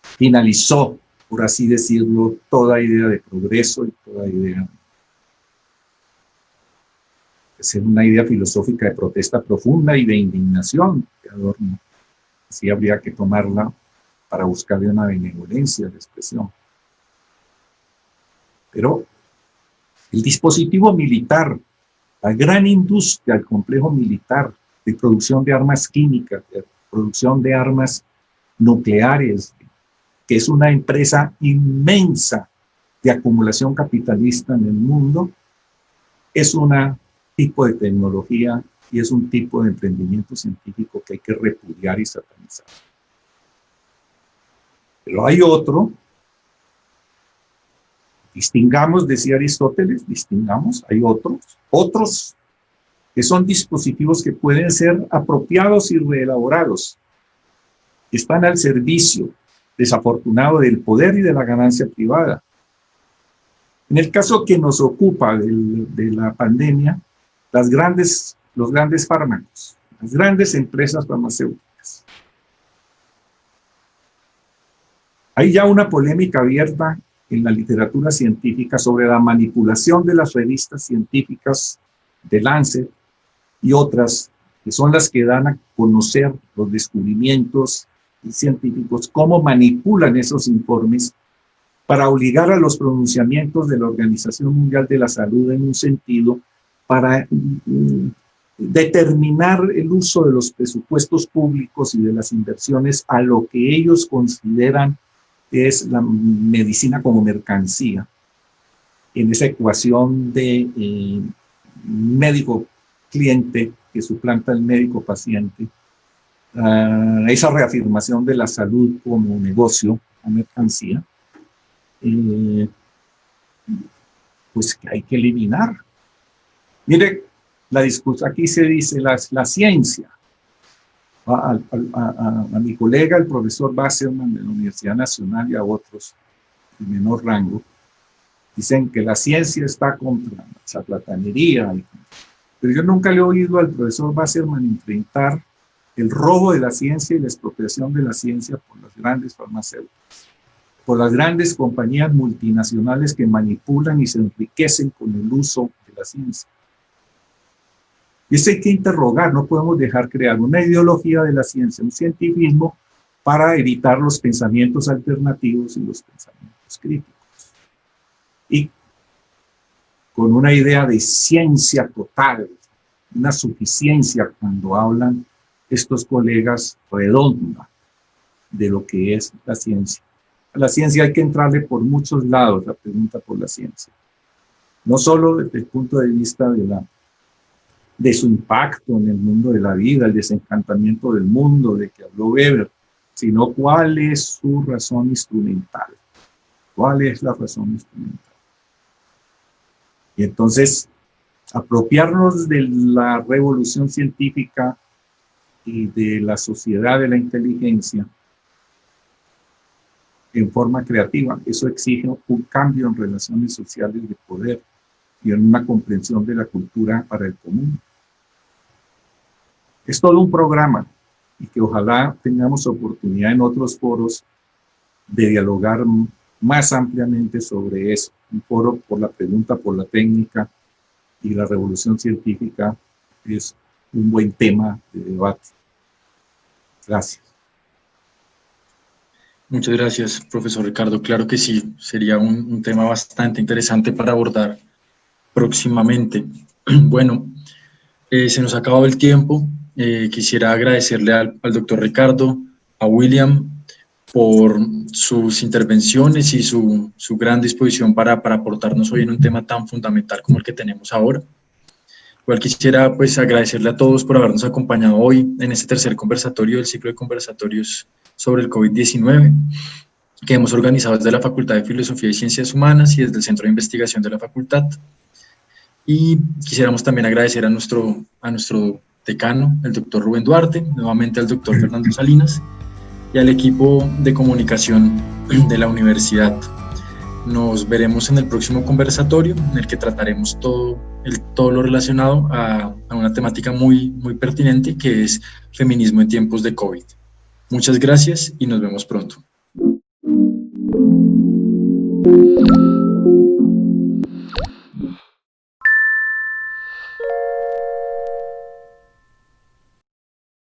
Finalizó, por así decirlo, toda idea de progreso y toda idea de ser una idea filosófica de protesta profunda y de indignación de Adorno. Así habría que tomarla para buscarle una benevolencia de expresión. Pero el dispositivo militar, la gran industria, el complejo militar de producción de armas químicas, de producción de armas nucleares, que es una empresa inmensa de acumulación capitalista en el mundo, es un tipo de tecnología y es un tipo de emprendimiento científico que hay que repudiar y satanizar. Pero hay otro, distingamos, decía Aristóteles, distingamos, hay otros que son dispositivos que pueden ser apropiados y reelaborados, que están al servicio, desafortunado, del poder y de la ganancia privada. En el caso que nos ocupa de la pandemia, los grandes fármacos, las grandes empresas farmacéuticas, Hay ya una polémica abierta en la literatura científica sobre la manipulación de las revistas científicas de Lancet y otras, que son las que dan a conocer los descubrimientos científicos, cómo manipulan esos informes para obligar a los pronunciamientos de la Organización Mundial de la Salud en un sentido para determinar el uso de los presupuestos públicos y de las inversiones a lo que ellos consideran es la medicina como mercancía, en esa ecuación de médico-cliente que suplanta al médico-paciente, esa reafirmación de la salud como negocio o mercancía, pues que hay que eliminar. Mire, la discusión, aquí se dice la ciencia. A mi colega, el profesor Wasserman de la Universidad Nacional y a otros de menor rango, dicen que la ciencia está contra la charlatanería. Pero yo nunca le he oído al profesor Wasserman enfrentar el robo de la ciencia y la expropiación de la ciencia por las grandes farmacéuticas, por las grandes compañías multinacionales que manipulan y se enriquecen con el uso de la ciencia. Y eso hay que interrogar, no podemos dejar crear una ideología de la ciencia, un cientifismo, para evitar los pensamientos alternativos y los pensamientos críticos. Y con una idea de ciencia total, una suficiencia cuando hablan estos colegas redonda de lo que es la ciencia. A la ciencia hay que entrarle por muchos lados, la pregunta por la ciencia. No solo desde el punto de vista de su impacto en el mundo de la vida, el desencantamiento del mundo de que habló Weber, sino cuál es su razón instrumental. ¿Cuál es la razón instrumental? Y entonces, apropiarnos de la revolución científica y de la sociedad de la inteligencia en forma creativa, eso exige un cambio en relaciones sociales de poder y en una comprensión de la cultura para el común. Es todo un programa y que ojalá tengamos oportunidad en otros foros de dialogar más ampliamente sobre eso. Un foro por la pregunta, por la técnica y la revolución científica es un buen tema de debate. Gracias. Muchas gracias, profesor Ricardo. Claro que sí, sería un tema bastante interesante para abordar próximamente. Bueno, se nos ha acabado el tiempo. Quisiera agradecerle al doctor Ricardo, a William, por sus intervenciones y su gran disposición para aportarnos hoy en un tema tan fundamental como el que tenemos ahora. Igual quisiera pues agradecerle a todos por habernos acompañado hoy en este tercer conversatorio del ciclo de conversatorios sobre el COVID-19 que hemos organizado desde la Facultad de Filosofía y Ciencias Humanas y desde el Centro de Investigación de la Facultad. Y quisiéramos también agradecer a nuestro decano, el doctor Rubén Duarte, nuevamente al doctor Fernando Salinas y al equipo de comunicación de la universidad. Nos veremos en el próximo conversatorio en el que trataremos todo lo relacionado a una temática muy pertinente que es feminismo en tiempos de COVID. Muchas gracias y nos vemos pronto.